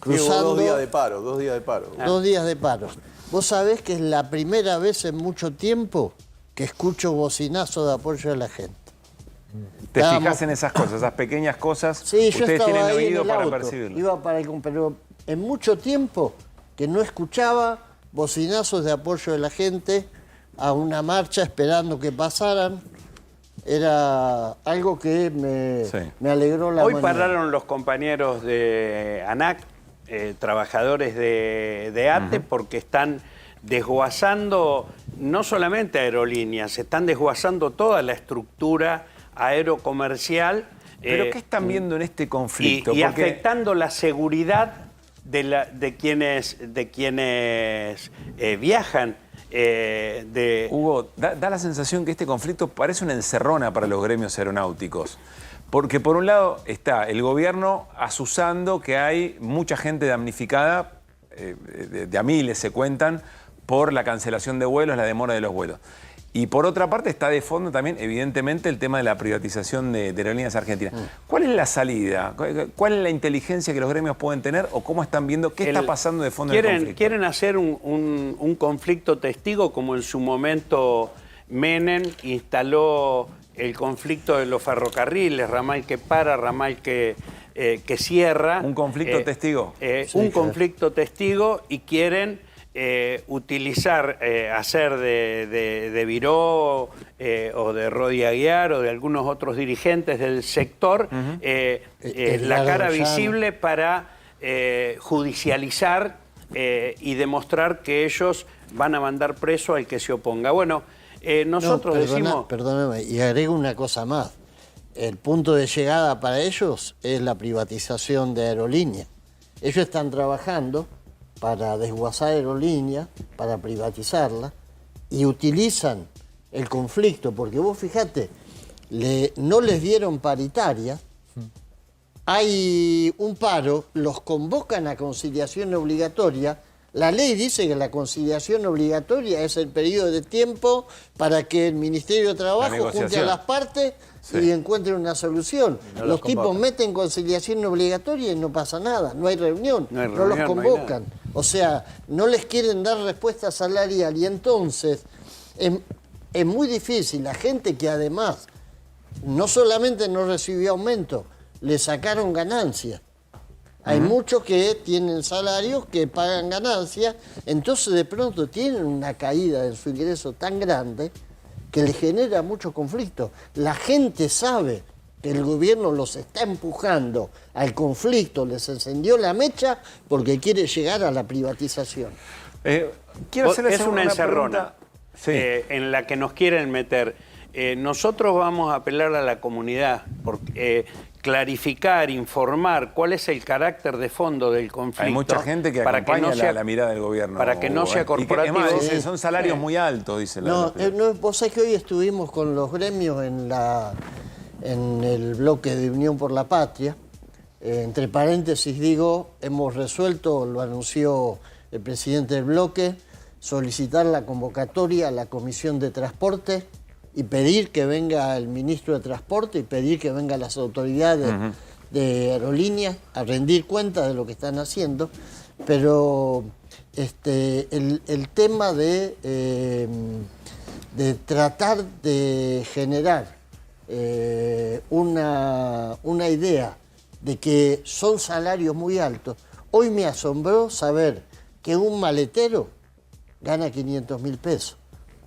Cruzando, 2 días de paro, 2 días de paro. 2 días de paro. Vos sabés que es la primera vez en mucho tiempo que escucho bocinazo de apoyo de la gente. Te fijas en esas cosas, esas pequeñas cosas. Sí, yo ustedes estaba tienen ahí oído en el para auto, percibirlo. iba para pero en mucho tiempo que no escuchaba bocinazos de apoyo de la gente a una marcha esperando que pasaran. Era algo que me alegró la Hoy mañana. pararon los compañeros de ANAC, trabajadores de ATE, porque están desguazando no solamente aerolíneas, están desguazando toda la estructura aerocomercial. ¿Pero qué están viendo en este conflicto? Y afectando la seguridad de quienes viajan. Hugo, da la sensación que este conflicto parece una encerrona para los gremios aeronáuticos. Porque por un lado está el gobierno asusando que hay mucha gente damnificada, de a miles se cuentan, por la cancelación de vuelos, la demora de los vuelos. Y por otra parte está de fondo también, evidentemente, el tema de la privatización de Aerolíneas Argentinas. ¿Cuál es la salida? ¿Cuál es la inteligencia que los gremios pueden tener? ¿O cómo están viendo qué está pasando de fondo en el conflicto? Quieren hacer un conflicto testigo, como en su momento Menem instaló el conflicto de los ferrocarriles, ramal que para, ramal que cierra. ¿Un conflicto testigo? Un conflicto testigo, y quieren utilizar, hacer de Viró o de Rodi Aguiar o de algunos otros dirigentes del sector la cara visible para judicializar y demostrar que ellos van a mandar preso al que se oponga. Bueno, nosotros decimos... Perdóname, y agrego una cosa más. El punto de llegada para ellos es la privatización de aerolíneas. Ellos están trabajando para desguazar aerolíneas, para privatizarla, y utilizan el conflicto, porque vos fijate, no les dieron paritaria, hay un paro, los convocan a conciliación obligatoria. La ley dice que la conciliación obligatoria es el periodo de tiempo para que el Ministerio de Trabajo junte a las partes y encuentre una solución. Los tipos meten conciliación obligatoria y no pasa nada, no hay reunión, no los convocan. O sea, no les quieren dar respuesta salarial, y entonces es muy difícil. La gente que además no solamente no recibió aumento, le sacaron ganancias. Hay muchos que tienen salarios que pagan ganancias, entonces de pronto tienen una caída de su ingreso tan grande que les genera mucho conflicto. La gente sabe que el gobierno los está empujando al conflicto, les encendió la mecha porque quiere llegar a la privatización. Es una encerrona en la que nos quieren meter. Nosotros vamos a apelar a la comunidad, porque clarificar, informar cuál es el carácter de fondo del conflicto. Hay mucha gente que acompaña la mirada del gobierno. Para que no sea corporativo. Y que, además, son salarios muy altos, dice la... Vos sabés que hoy estuvimos con los gremios en el bloque de Unión por la Patria. Entre paréntesis digo, hemos resuelto, lo anunció el presidente del bloque, solicitar la convocatoria a la Comisión de Transporte y pedir que venga el ministro de Transporte y pedir que vengan las autoridades de aerolíneas a rendir cuenta de lo que están haciendo, pero el tema de tratar de generar una idea de que son salarios muy altos. Hoy me asombró saber que un maletero gana 500.000 pesos.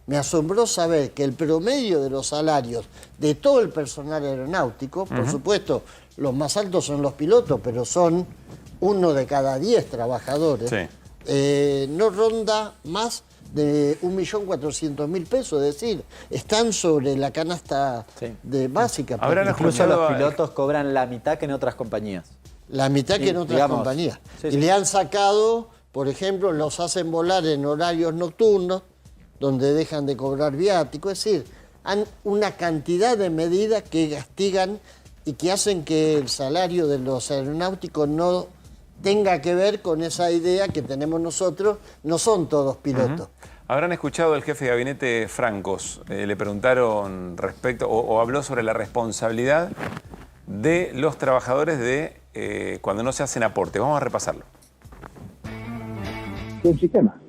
Me asombró saber que el promedio de los salarios de todo el personal aeronáutico, por supuesto, los más altos son los pilotos, pero son 1 de cada 10 trabajadores, no ronda más de 1.400.000 pesos, es decir, están sobre la canasta básica. Incluso los pilotos cobran la mitad que en otras compañías. La mitad que en otras compañías. Y le han sacado, por ejemplo, los hacen volar en horarios nocturnos, donde dejan de cobrar viático, es decir, han una cantidad de medidas que castigan y que hacen que el salario de los aeronáuticos no tenga que ver con esa idea que tenemos nosotros, no son todos pilotos. Habrán escuchado al jefe de gabinete Francos, le preguntaron respecto, o habló sobre la responsabilidad de los trabajadores de cuando no se hacen aportes. Vamos a repasarlo. Un sistema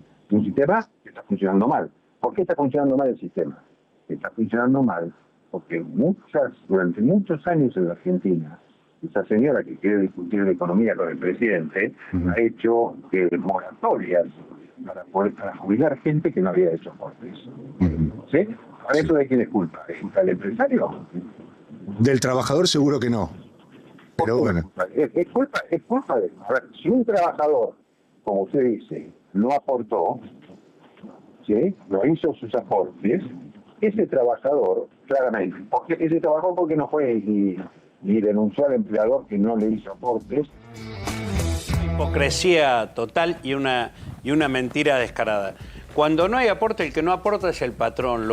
que está funcionando mal. ¿Por qué está funcionando mal el sistema? Está funcionando mal porque durante muchos años en la Argentina, esa señora que quiere discutir de economía con el presidente ha hecho moratorias para jubilar gente que no había hecho aportes. ¿Sí? ¿Para eso de quién es culpa? ¿Es culpa del empresario? Del trabajador seguro que no. Pero bueno. Es culpa de... A ver, si un trabajador, como usted dice, no aportó, ¿sí? No hizo sus aportes, ese trabajador, claramente, ese trabajador porque no fue ni denunció al empleador que no le hizo aportes. Hipocresía total y una mentira descarada. Cuando no hay aporte, el que no aporta es el patrón.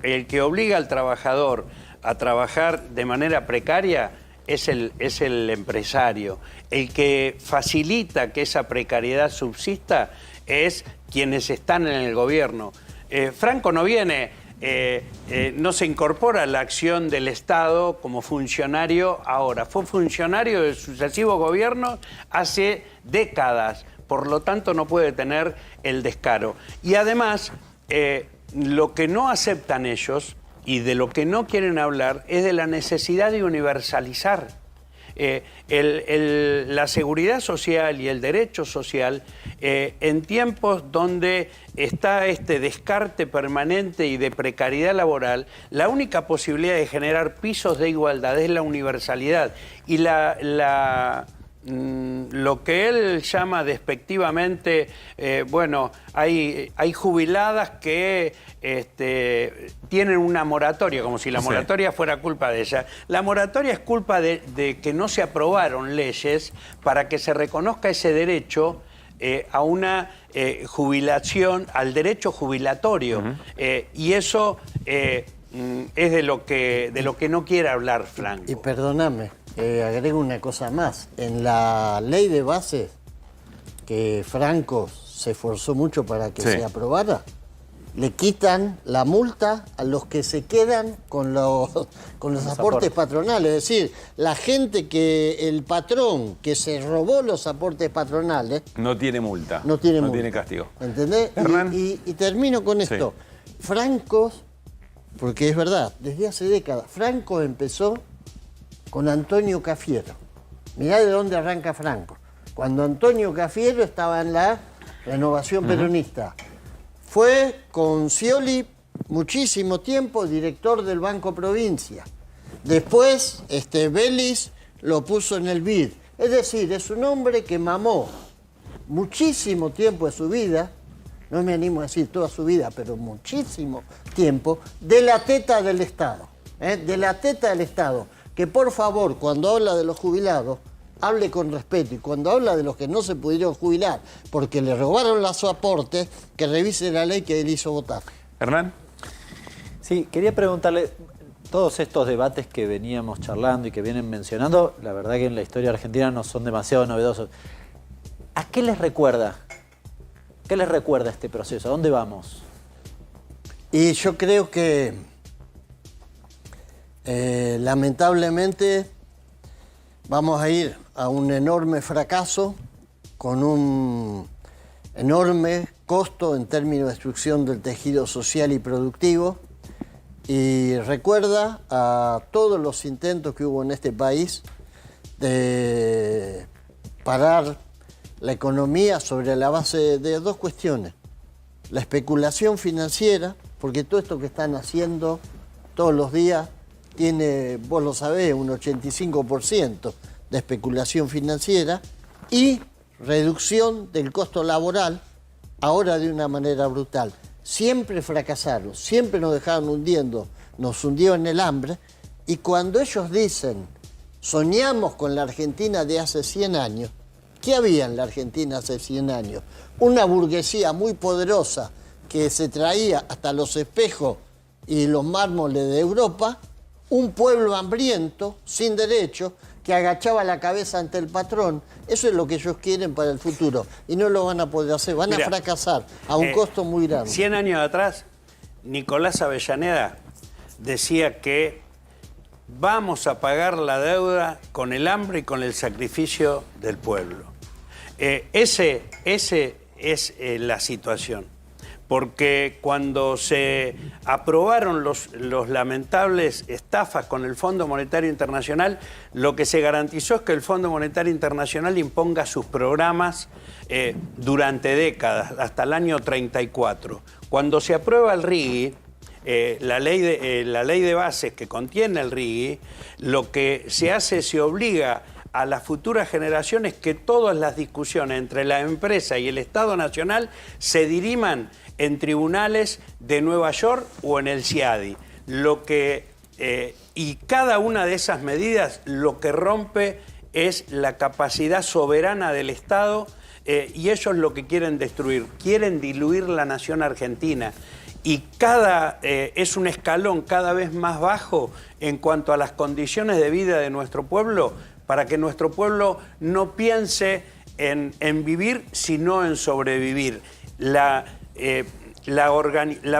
El que obliga al trabajador a trabajar de manera precaria es el empresario. El que facilita que esa precariedad subsista es quienes están en el gobierno. Franco no viene, no se incorpora a la acción del Estado como funcionario ahora. Fue funcionario de sucesivos gobiernos hace décadas. Por lo tanto, no puede tener el descaro. Y además, lo que no aceptan ellos y de lo que no quieren hablar es de la necesidad de universalizar. La seguridad social y el derecho social, en tiempos donde está este descarte permanente y de precariedad laboral, la única posibilidad de generar pisos de igualdad es la universalidad. Y lo que él llama despectivamente, hay jubiladas que tienen una moratoria, como si la moratoria fuera culpa de ella. La moratoria es culpa de que no se aprobaron leyes para que se reconozca ese derecho a una jubilación, al derecho jubilatorio. Y eso es de lo que no quiere hablar Franco. Y perdóname. Agrego una cosa más. En la ley de bases, que Franco se esforzó mucho para que se aprobara, le quitan la multa a los que se quedan con los aportes patronales. Es decir, la gente el patrón que se robó los aportes patronales... No tiene multa. No tiene multa. No tiene castigo. ¿Entendés? Y termino con esto. Franco, porque es verdad, desde hace décadas, Franco empezó con Antonio Cafiero. Mirá de dónde arranca Franco. Cuando Antonio Cafiero estaba en la Renovación Peronista. Fue con Scioli muchísimo tiempo director del Banco Provincia. Después Vélez lo puso en el BID. Es decir, es un hombre que mamó muchísimo tiempo de su vida, no me animo a decir toda su vida, pero muchísimo tiempo, de la teta del Estado. De la teta del Estado. Que por favor, cuando habla de los jubilados, hable con respeto. Y cuando habla de los que no se pudieron jubilar porque le robaron los aportes, que revise la ley que él hizo votar. Hernán. Sí, quería preguntarle, todos estos debates que veníamos charlando y que vienen mencionando, la verdad que en la historia argentina no son demasiado novedosos. ¿A qué les recuerda ¿Qué les recuerda este proceso? ¿A dónde vamos? Y yo creo que lamentablemente vamos a ir a un enorme fracaso con un enorme costo en términos de destrucción del tejido social y productivo, y recuerda a todos los intentos que hubo en este país de parar la economía sobre la base de dos cuestiones: la especulación financiera, porque todo esto que están haciendo todos los días tiene, vos lo sabés, un 85% de especulación financiera, y reducción del costo laboral, ahora de una manera brutal. Siempre fracasaron, siempre nos dejaron hundiendo, nos hundió en el hambre, y cuando ellos dicen, soñamos con la Argentina de hace 100 años, ¿qué había en la Argentina hace 100 años? Una burguesía muy poderosa que se traía hasta los espejos y los mármoles de Europa, un pueblo hambriento, sin derechos, que agachaba la cabeza ante el patrón. Eso es lo que ellos quieren para el futuro, y no lo van a poder hacer, van a fracasar a un costo muy grande. 100 años atrás, Nicolás Avellaneda decía que vamos a pagar la deuda con el hambre y con el sacrificio del pueblo. Ese es la situación. Porque cuando se aprobaron los lamentables estafas con el Fondo Monetario Internacional, lo que se garantizó es que el Fondo Monetario Internacional imponga sus programas durante décadas, hasta el año 34. Cuando se aprueba el RIGI, la ley de bases que contiene el RIGI, lo que se hace, se obliga a las futuras generaciones que todas las discusiones entre la empresa y el Estado Nacional se diriman en tribunales de Nueva York o en el CIADI. Y cada una de esas medidas lo que rompe es la capacidad soberana del Estado, y ellos lo que quieren destruir, quieren diluir la nación argentina. Y es un escalón cada vez más bajo en cuanto a las condiciones de vida de nuestro pueblo, para que nuestro pueblo no piense en vivir, sino en sobrevivir. La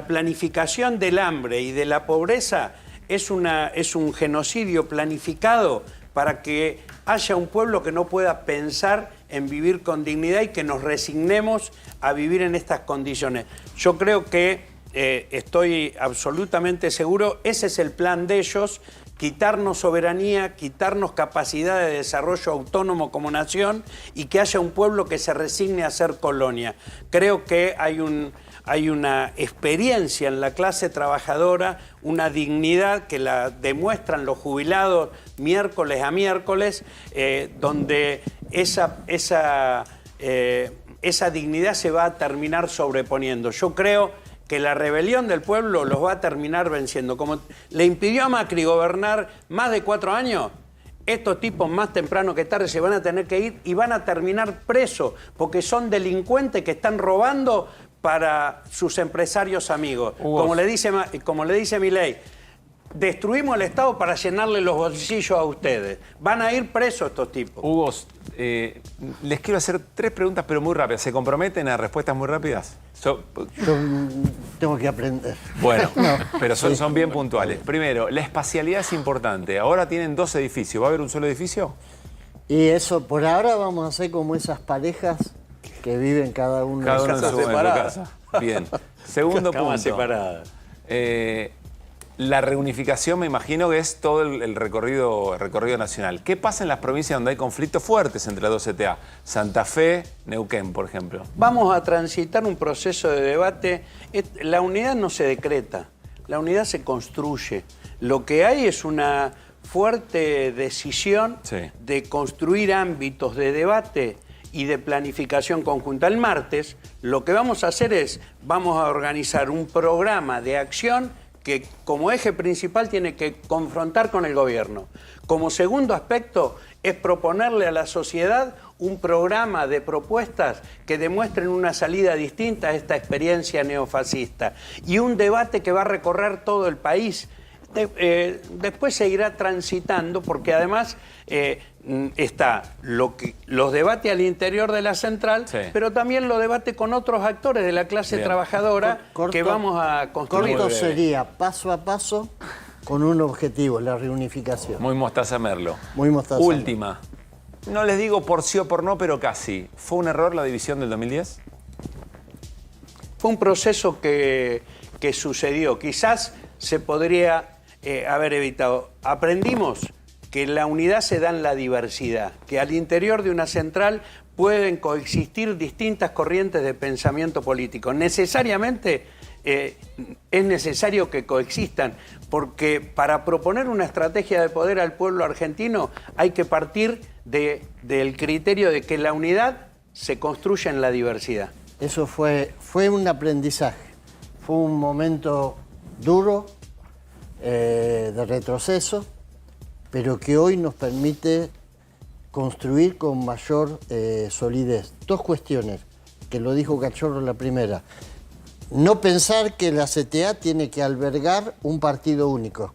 planificación del hambre y de la pobreza es un genocidio planificado para que haya un pueblo que no pueda pensar en vivir con dignidad y que nos resignemos a vivir en estas condiciones. Yo creo que estoy absolutamente seguro, ese es el plan de ellos: quitarnos soberanía, quitarnos capacidad de desarrollo autónomo como nación, y que haya un pueblo que se resigne a ser colonia. Creo que hay una experiencia en la clase trabajadora, una dignidad que la demuestran los jubilados miércoles a miércoles, donde esa dignidad se va a terminar sobreponiendo. Yo creo que la rebelión del pueblo los va a terminar venciendo. Como le impidió a Macri gobernar más de 4 años, estos tipos más temprano que tarde se van a tener que ir y van a terminar presos, porque son delincuentes que están robando para sus empresarios amigos. Como le dice Milei, destruimos el Estado para llenarle los bolsillos a ustedes. Van a ir presos estos tipos. Hugo, les quiero hacer 3 preguntas, pero muy rápidas. ¿Se comprometen a respuestas muy rápidas? Yo tengo que aprender. Bueno, pero son bien puntuales. Primero, la espacialidad es importante. Ahora tienen 2 edificios. ¿Va a haber un solo edificio? Y eso, por ahora vamos a hacer como esas parejas que viven cada uno en su casa. Bien. Segundo punto. Separada. La reunificación, me imagino que es todo el recorrido nacional. ¿Qué pasa en las provincias donde hay conflictos fuertes entre las 2 CTA? Santa Fe, Neuquén, por ejemplo. Vamos a transitar un proceso de debate. La unidad no se decreta, la unidad se construye. Lo que hay es una fuerte decisión de construir ámbitos de debate y de planificación conjunta. El martes lo que vamos a hacer es, vamos a organizar un programa de acción que como eje principal tiene que confrontar con el gobierno. Como segundo aspecto es proponerle a la sociedad un programa de propuestas que demuestren una salida distinta a esta experiencia neofascista, y un debate que va a recorrer todo el país. Después se irá transitando, porque además está los debates al interior de la central, pero también los debates con otros actores de la clase trabajadora que vamos a construir. Corto sería paso a paso con un objetivo, la reunificación. Muy Mostaza Merlo. Muy Mostaza. Última. No les digo por sí o por no, pero casi. ¿Fue un error la división del 2010? Fue un proceso que sucedió. Quizás se podría haber evitado. Aprendimos que la unidad se da en la diversidad, que al interior de una central pueden coexistir distintas corrientes de pensamiento político. Necesariamente es necesario que coexistan, porque para proponer una estrategia de poder al pueblo argentino hay que partir del criterio de que la unidad se construye en la diversidad. Eso fue un aprendizaje, fue un momento duro, de retroceso, pero que hoy nos permite construir con mayor solidez. Dos cuestiones, que lo dijo Cachorro la primera. No pensar que la CTA tiene que albergar un partido único.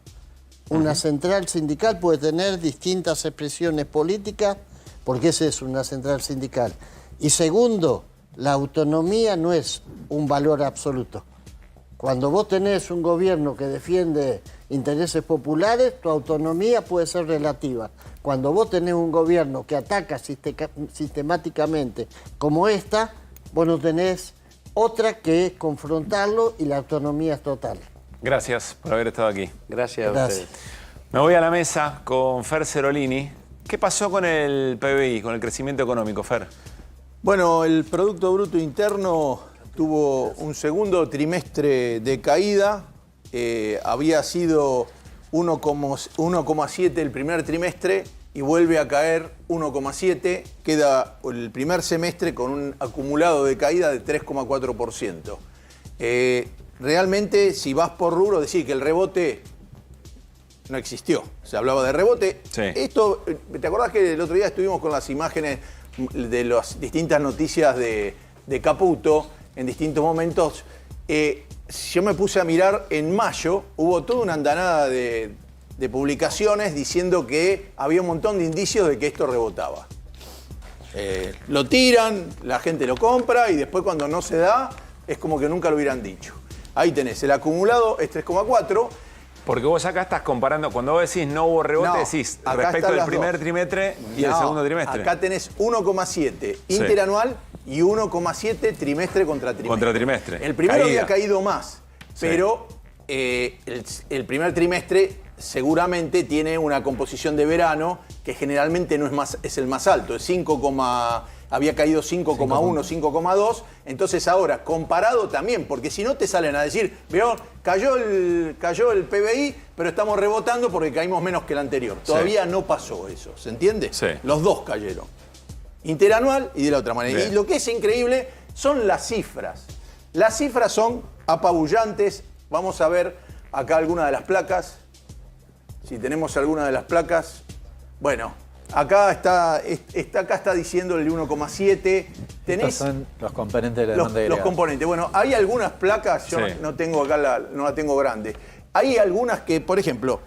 Una central sindical puede tener distintas expresiones políticas, porque esa es una central sindical. Y segundo, la autonomía no es un valor absoluto. Cuando vos tenés un gobierno que defiende intereses populares, tu autonomía puede ser relativa. Cuando vos tenés un gobierno que ataca sistemáticamente como esta, vos no tenés otra que confrontarlo y la autonomía es total. Gracias por haber estado aquí. Gracias a ustedes. Me voy a la mesa con Fer Cerolini. ¿Qué pasó con el PBI, con el crecimiento económico, Fer? Bueno, el Producto Bruto Interno tuvo un segundo trimestre de caída. Había sido 1,7 el primer trimestre y vuelve a caer 1,7. Queda el primer semestre con un acumulado de caída de 3,4%. Realmente, si vas por rubro, decir que el rebote no existió. Se hablaba de rebote. Sí. Esto, ¿te acordás que el otro día estuvimos con las imágenes de las distintas noticias de Caputo en distintos momentos? Yo me puse a mirar, en mayo hubo toda una andanada de publicaciones diciendo que había un montón de indicios de que esto rebotaba. Lo tiran, la gente lo compra y después cuando no se da es como que nunca lo hubieran dicho. Ahí tenés, el acumulado es 3,4. Porque vos acá estás comparando, cuando vos decís no hubo rebote, decís respecto del primer trimestre y el segundo trimestre. Acá tenés 1,7 interanual y 1,7 trimestre contra trimestre. Contra trimestre. El primero había caído más, pero el primer trimestre seguramente tiene una composición de verano que generalmente no es más, es el más alto, es 5, había caído 5,1, 5,2, entonces ahora, comparado también, porque si no te salen a decir, veo, cayó el PBI, pero estamos rebotando porque caímos menos que el anterior. Todavía no pasó eso, ¿se entiende? Sí. Los dos cayeron. Interanual y de la otra manera. Bien. Y lo que es increíble son las cifras. Las cifras son apabullantes. Vamos a ver acá alguna de las placas. Si tenemos alguna de las placas. Bueno, acá está diciendo el 1,7. Estos son los componentes de la demanda agregada. Los componentes. Bueno, hay algunas placas, yo no tengo acá no la tengo grande. Hay algunas que, por ejemplo,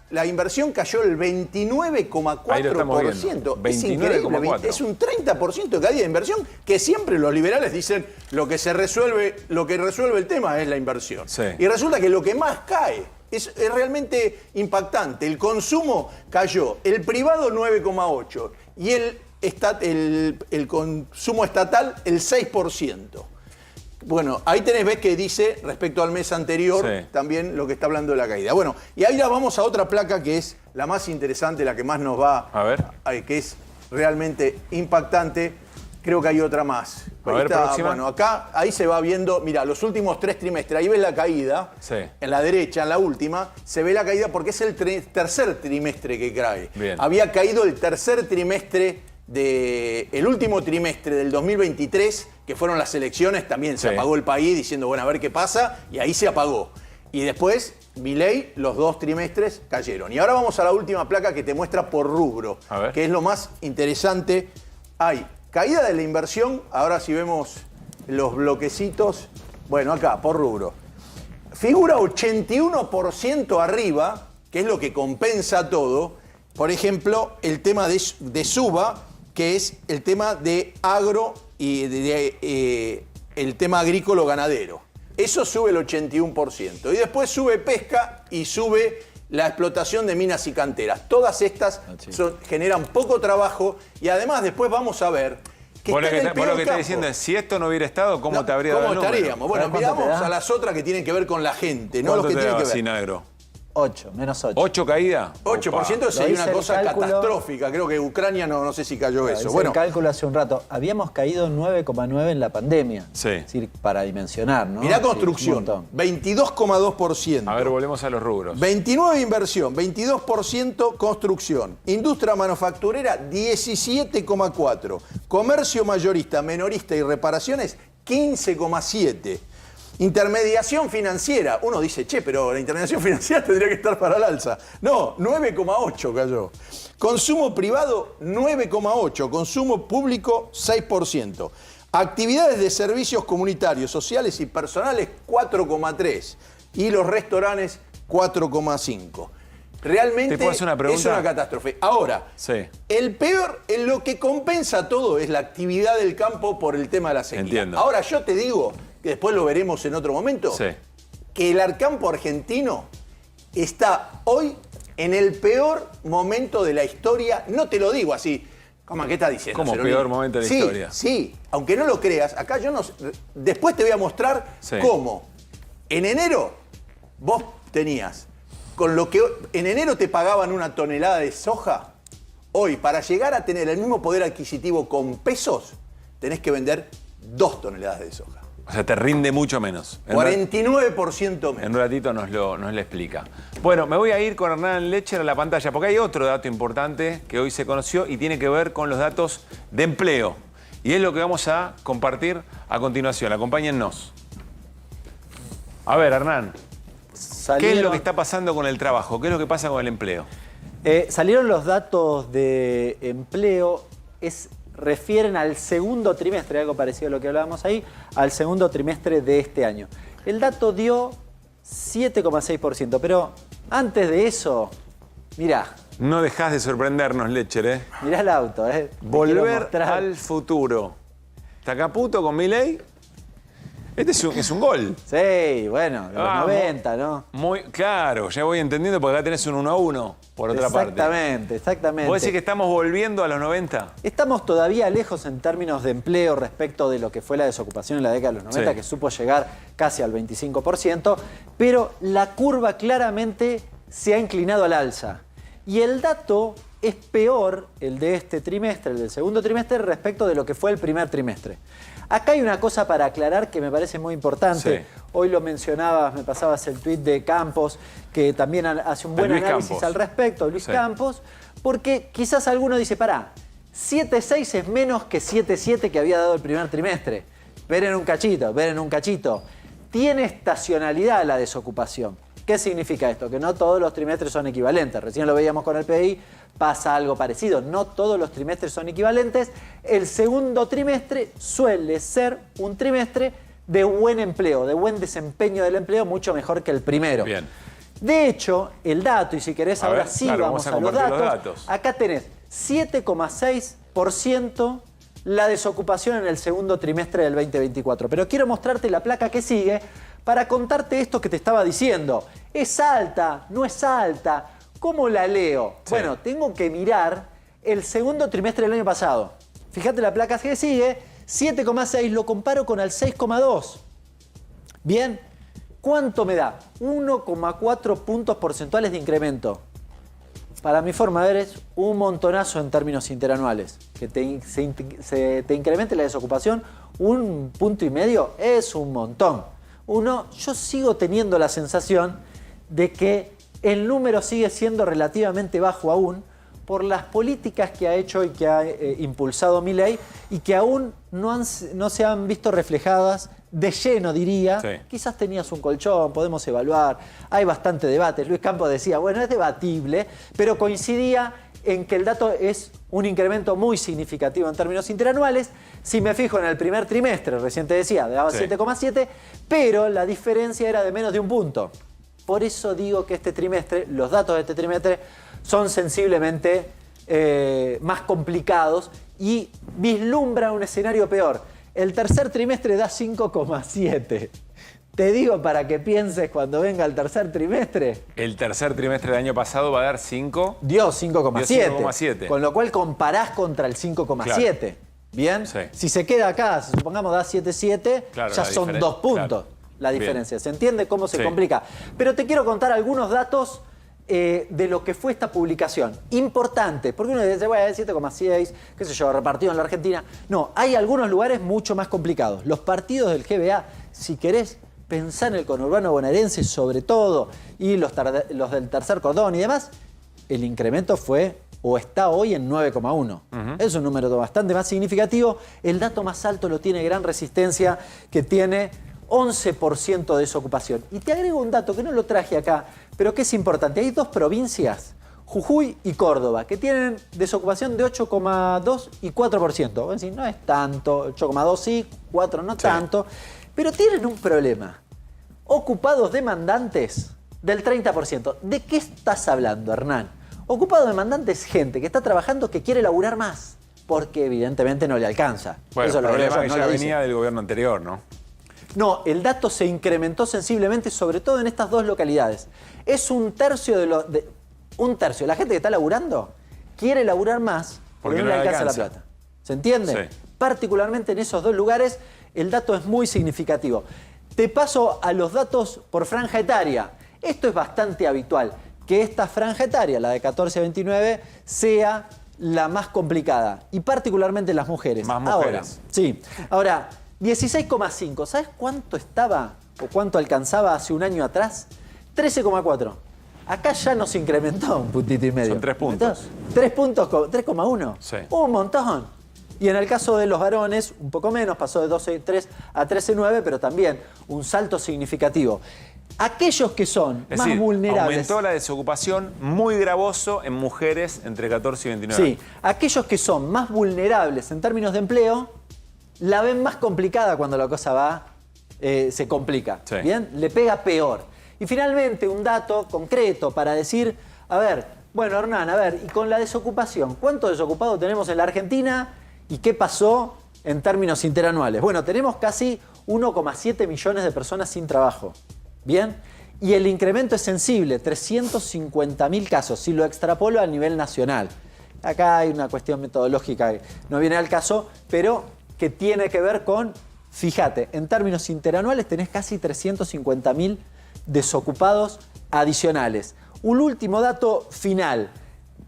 la inversión cayó el 29,4%. Es increíble, es un 30% de caída de inversión, que siempre los liberales dicen lo que resuelve el tema es la inversión. Sí. Y resulta que lo que más cae es realmente impactante. El consumo cayó, el privado 9,8% y el consumo estatal el 6%. Bueno, ahí ves que dice respecto al mes anterior también lo que está hablando de la caída. Bueno, y ahí ya vamos a otra placa que es la más interesante, la que más nos va a ver, que es realmente impactante. Creo que hay otra más. Bueno, acá, ahí se va viendo, mira, los últimos 3 trimestres, ahí ves la caída, en la derecha, en la última, se ve la caída porque es el tercer trimestre que cae. Bien. Había caído el tercer trimestre el último trimestre del 2023, que fueron las elecciones, también se apagó el país diciendo, bueno, a ver qué pasa, y ahí se apagó. Y después, Milei, los 2 trimestres cayeron. Y ahora vamos a la última placa que te muestra por rubro, que es lo más interesante. Hay caída de la inversión, ahora si vemos los bloquecitos, bueno, acá, por rubro. figura 81% arriba, que es lo que compensa todo. Por ejemplo, el tema de Suba, que es el tema de agro y el tema agrícola ganadero. Eso sube el 81%. Y después sube pesca y sube la explotación de minas y canteras. Todas estas generan poco trabajo y además después vamos a ver que vos lo que campo. estás diciendo es, si esto no hubiera estado, ¿cómo te habría dado el número? Estaríamos? Bueno, miramos a las otras que tienen que ver con la gente, no los que tienen que ver. Sinagro? 8, menos 8. ¿8 caída? 8% sería una cosa catastrófica. Creo que Ucrania no sé si cayó eso. Bueno, el cálculo hace un rato. Habíamos caído 9,9 en la pandemia. Sí. Es decir, para dimensionar, ¿no? Mirá construcción, 22,2%. A ver, volvemos a los rubros. 29 inversión, 22% construcción. Industria manufacturera, 17,4%. Comercio mayorista, minorista y reparaciones, 15,7%. Intermediación financiera. Uno dice, che, pero la intermediación financiera tendría que estar para el alza. No, 9,8 cayó. Consumo privado, 9,8. Consumo público, 6%. Actividades de servicios comunitarios, sociales y personales, 4,3. Y los restaurantes, 4,5. Realmente es una catástrofe. Ahora, el peor, lo que compensa todo es la actividad del campo por el tema de la sequía. Entiendo. Ahora yo te digo, que después lo veremos en otro momento, que el campo argentino está hoy en el peor momento de la historia. No te lo digo así. ¿Qué está diciendo? ¿Cómo peor momento de la historia? Sí, aunque no lo creas, acá yo no. Después te voy a mostrar cómo. En enero vos tenías, con lo que en enero te pagaban una tonelada de soja, hoy para llegar a tener el mismo poder adquisitivo con pesos, tenés que vender 2 toneladas de soja. O sea, te rinde mucho menos. 49% menos. En un ratito nos lo explica. Bueno, me voy a ir con Hernán Lecher a la pantalla, porque hay otro dato importante que hoy se conoció y tiene que ver con los datos de empleo. Y es lo que vamos a compartir a continuación. Acompáñennos. A ver, Hernán. ¿Qué es lo que está pasando con el trabajo? ¿Qué es lo que pasa con el empleo? Salieron los datos de empleo. Refieren al segundo trimestre, algo parecido a lo que hablábamos ahí, al segundo trimestre de este año. El dato dio 7,6%, pero antes de eso, mirá. No dejás de sorprendernos, Lecher, ¿eh? Mirá el auto, ¿eh? Volver al futuro. ¿Está Caputo con Milei? Este es un gol. Sí, bueno, de los 90, ¿no? Muy claro, ya voy entendiendo porque acá tenés un 1-1 por otra parte. Exactamente. ¿Vos decís que estamos volviendo a los 90? Estamos todavía lejos en términos de empleo respecto de lo que fue la desocupación en la década de los 90, que supo llegar casi al 25%, pero la curva claramente se ha inclinado al alza. Y el dato es peor, el de este trimestre, el del segundo trimestre, respecto de lo que fue el primer trimestre. Acá hay una cosa para aclarar que me parece muy importante. Hoy lo mencionabas, me pasabas el tuit de Campos, que también hace un buen análisis al respecto, Luis Campos, porque quizás alguno dice, pará, 7,6 es menos que 7,7 que había dado el primer trimestre. Esperen un cachito. Tiene estacionalidad la desocupación. ¿Qué significa esto? Que no todos los trimestres son equivalentes. Recién lo veíamos con el PBI, pasa algo parecido. No todos los trimestres son equivalentes. El segundo trimestre suele ser un trimestre de buen empleo, de buen desempeño del empleo, mucho mejor que el primero. Bien. De hecho, el dato, y si querés ahora sí vamos a los datos. Acá tenés 7,6% la desocupación en el segundo trimestre del 2024. Pero quiero mostrarte la placa que sigue para contarte esto que te estaba diciendo. ¿Es alta? ¿No es alta? ¿Cómo la leo? Bueno, tengo que mirar el segundo trimestre del año pasado. Fíjate la placa que sigue, 7,6, lo comparo con el 6,2. Bien, ¿cuánto me da? 1,4 puntos porcentuales de incremento. Para mi forma de ver es un montonazo en términos interanuales. Que te incremente la desocupación 1,5 puntos es un montón. Yo sigo teniendo la sensación de que el número sigue siendo relativamente bajo aún por las políticas que ha hecho y que ha impulsado Milei y que aún no se han visto reflejadas de lleno, diría. Quizás tenías un colchón, podemos evaluar, hay bastante debate. Luis Campos decía, bueno, es debatible, pero coincidía en que el dato es un incremento muy significativo en términos interanuales. Si me fijo en el primer trimestre, recién te decía, daba 7,7, pero la diferencia era de menos de un punto. Por eso digo que este trimestre, los datos de este trimestre son sensiblemente más complicados y vislumbran un escenario peor. El tercer trimestre da 5,7. Te digo para que pienses cuando venga el tercer trimestre. El tercer trimestre del año pasado va a dar 5. Dio 5,7. 5,7. Con lo cual comparás contra el 5,7. Claro. ¿Bien? Sí. Si se queda acá, si supongamos da 7,7, claro, ya son 2 puntos la diferencia. Bien. ¿Se entiende cómo se complica? Pero te quiero contar algunos datos de lo que fue esta publicación. Importante, porque uno dice, bueno, 7,6, qué sé yo, repartido en la Argentina. No, hay algunos lugares mucho más complicados. Los partidos del GBA, si querés pensar en el conurbano bonaerense sobre todo, y los del tercer cordón y demás, el incremento fue o está hoy en 9,1. Es un número bastante más significativo. El dato más alto lo tiene Gran Resistencia, que tiene 11% de desocupación. Y te agrego un dato que no lo traje acá, pero que es importante. Hay dos provincias, Jujuy y Córdoba, que tienen desocupación de 8,2 y 4%. Vamos a decir, no es tanto, 8,2 sí, 4 no tanto, pero tienen un problema. Ocupados demandantes del 30%. ¿De qué estás hablando, Hernán? Ocupado demandante es gente que está trabajando que quiere laburar más, porque evidentemente no le alcanza. Bueno, eso el problema que ya venía del gobierno anterior, ¿no? No, el dato se incrementó sensiblemente, sobre todo en estas dos localidades. Es un tercio de la gente que está laburando quiere laburar más porque no le alcanza la plata. ¿Se entiende? Sí. Particularmente en esos dos lugares, el dato es muy significativo. Te paso a los datos por franja etaria. Esto es bastante habitual, que esta franja etaria, la de 14 a 29, sea la más complicada, y particularmente las mujeres. Más mujeres. Ahora, sí. Ahora, 16,5. ¿Sabes cuánto estaba o cuánto alcanzaba hace un año atrás? 13,4. Acá ya nos incrementó un puntito y medio. Son 3 puntos. 3 puntos, 3,1. Sí. Un montón. Y en el caso de los varones, un poco menos, pasó de 12,3 a 13,9, pero también un salto significativo. Aquellos que son más vulnerables... Aumentó la desocupación muy gravoso en mujeres entre 14 y 29. Sí, aquellos que son más vulnerables en términos de empleo, la ven más complicada cuando la cosa se complica. Sí. ¿Bien? Le pega peor. Y finalmente, un dato concreto para decir, a ver, bueno, Hernán, a ver, y con la desocupación, ¿cuántos desocupados tenemos en la Argentina? ¿Y qué pasó en términos interanuales? Bueno, tenemos casi 1,7 millones de personas sin trabajo. ¿Bien? Y el incremento es sensible, 350.000 casos, si lo extrapolo a nivel nacional. Acá hay una cuestión metodológica que no viene al caso, pero que tiene que ver con, fíjate, en términos interanuales tenés casi 350.000 desocupados adicionales. Un último dato final.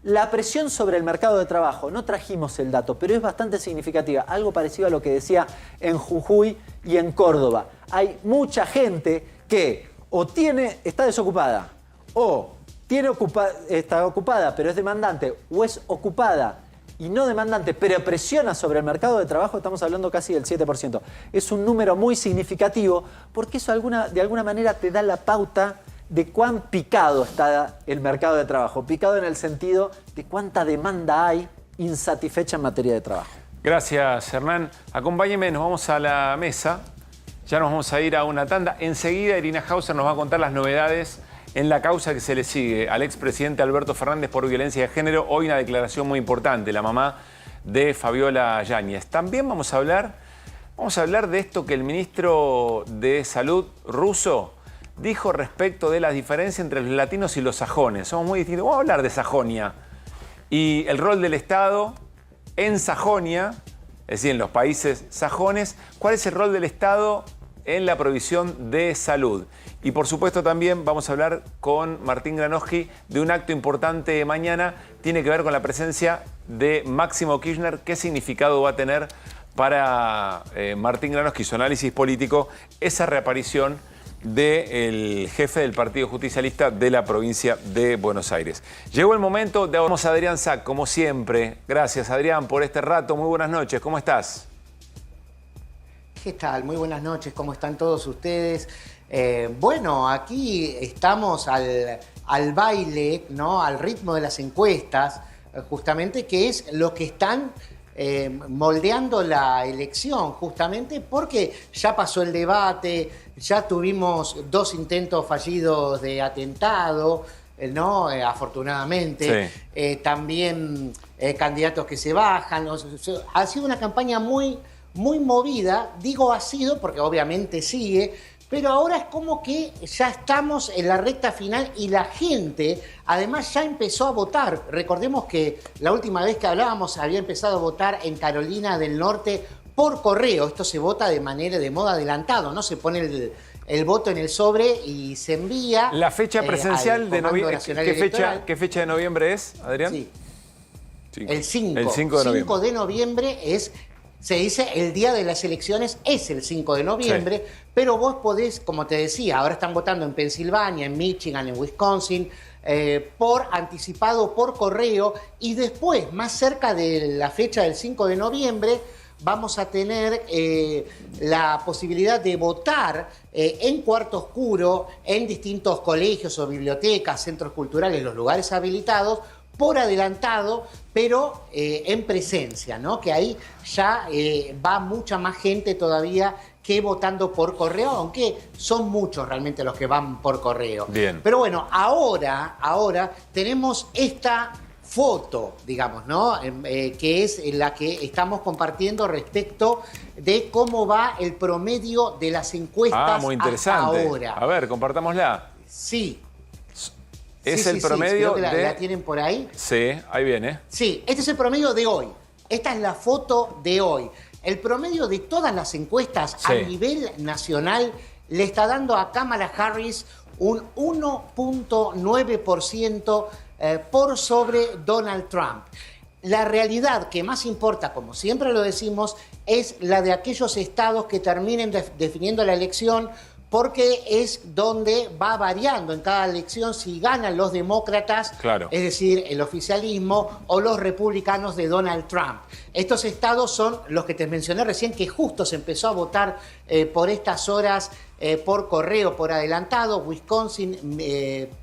La presión sobre el mercado de trabajo, no trajimos el dato, pero es bastante significativa. Algo parecido a lo que decía en Jujuy y en Córdoba. Hay mucha gente que o está desocupada, o está ocupada pero es demandante, o es ocupada y no demandante, pero presiona sobre el mercado de trabajo. Estamos hablando casi del 7%. Es un número muy significativo porque eso de alguna manera te da la pauta de cuán picado está el mercado de trabajo. Picado en el sentido de cuánta demanda hay insatisfecha en materia de trabajo. Gracias, Hernán. Acompáñeme, nos vamos a la mesa. Ya nos vamos a ir a una tanda. Enseguida Irina Hauser nos va a contar las novedades en la causa que se le sigue al expresidente Alberto Fernández por violencia de género. Hoy una declaración muy importante, la mamá de Fabiola Yáñez. También vamos a hablar de esto que el ministro de Salud ruso dijo respecto de la diferencia entre los latinos y los sajones. Somos muy distintos. Vamos a hablar de Sajonia y el rol del Estado en Sajonia, es decir, en los países sajones. ¿Cuál es el rol del Estado en la provisión de salud? Y por supuesto también vamos a hablar con Martín Granowski de un acto importante mañana. Tiene que ver con la presencia de Máximo Kirchner. ¿Qué significado va a tener para Martín Granowski, su análisis político, esa reaparición del jefe del Partido Justicialista de la provincia de Buenos Aires? Llegó el momento de... Vamos a Adrián Sack, como siempre. Gracias, Adrián, por este rato. Muy buenas noches. ¿Cómo estás? ¿Qué tal? Muy buenas noches. ¿Cómo están todos ustedes? Bueno, aquí estamos al baile, ¿no? Al ritmo de las encuestas. justamente, que es lo que están moldeando la elección, justamente porque ya pasó el debate, ya tuvimos 2 intentos fallidos de atentado, ¿no? Afortunadamente. Sí. También candidatos que se bajan. Ha sido una campaña muy movida, digo ha sido porque obviamente sigue, pero ahora es como que ya estamos en la recta final y la gente además ya empezó a votar. Recordemos que la última vez que hablábamos había empezado a votar en Carolina del Norte por correo. Esto se vota de modo adelantado, ¿no? Se pone el voto en el sobre y se envía. La fecha presencial de noviembre. ¿Qué fecha de noviembre es, Adrián? Sí. El 5. El 5 de noviembre. 5 de noviembre es, se dice, el día de las elecciones es el 5 de noviembre, sí. Pero vos podés, como te decía, ahora están votando en Pensilvania, en Michigan, en Wisconsin, por anticipado, por correo, y después, más cerca de la fecha del 5 de noviembre, vamos a tener la posibilidad de votar en cuarto oscuro, en distintos colegios o bibliotecas, centros culturales, los lugares habilitados, por adelantado, pero en presencia, ¿no? Que ahí ya va mucha más gente todavía que votando por correo, aunque son muchos realmente los que van por correo. Bien. Pero bueno, ahora tenemos esta foto, digamos, ¿no? Que es la que estamos compartiendo respecto de cómo va el promedio de las encuestas muy interesante. hasta ahora. A ver, compartámosla. Sí. Es sí, el sí, promedio sí, de... ¿La tienen por ahí? Sí, ahí viene. Sí, este es el promedio de hoy. Esta es la foto de hoy. El promedio de todas las encuestas a nivel nacional le está dando a Kamala Harris un 1.9% por sobre Donald Trump. La realidad que más importa, como siempre lo decimos, es la de aquellos estados que terminen definiendo la elección, porque es donde va variando en cada elección si ganan los demócratas, claro, es decir, el oficialismo, o los republicanos de Donald Trump. Estos estados son los que te mencioné recién, que justo se empezó a votar por estas horas por correo, por adelantado: Wisconsin,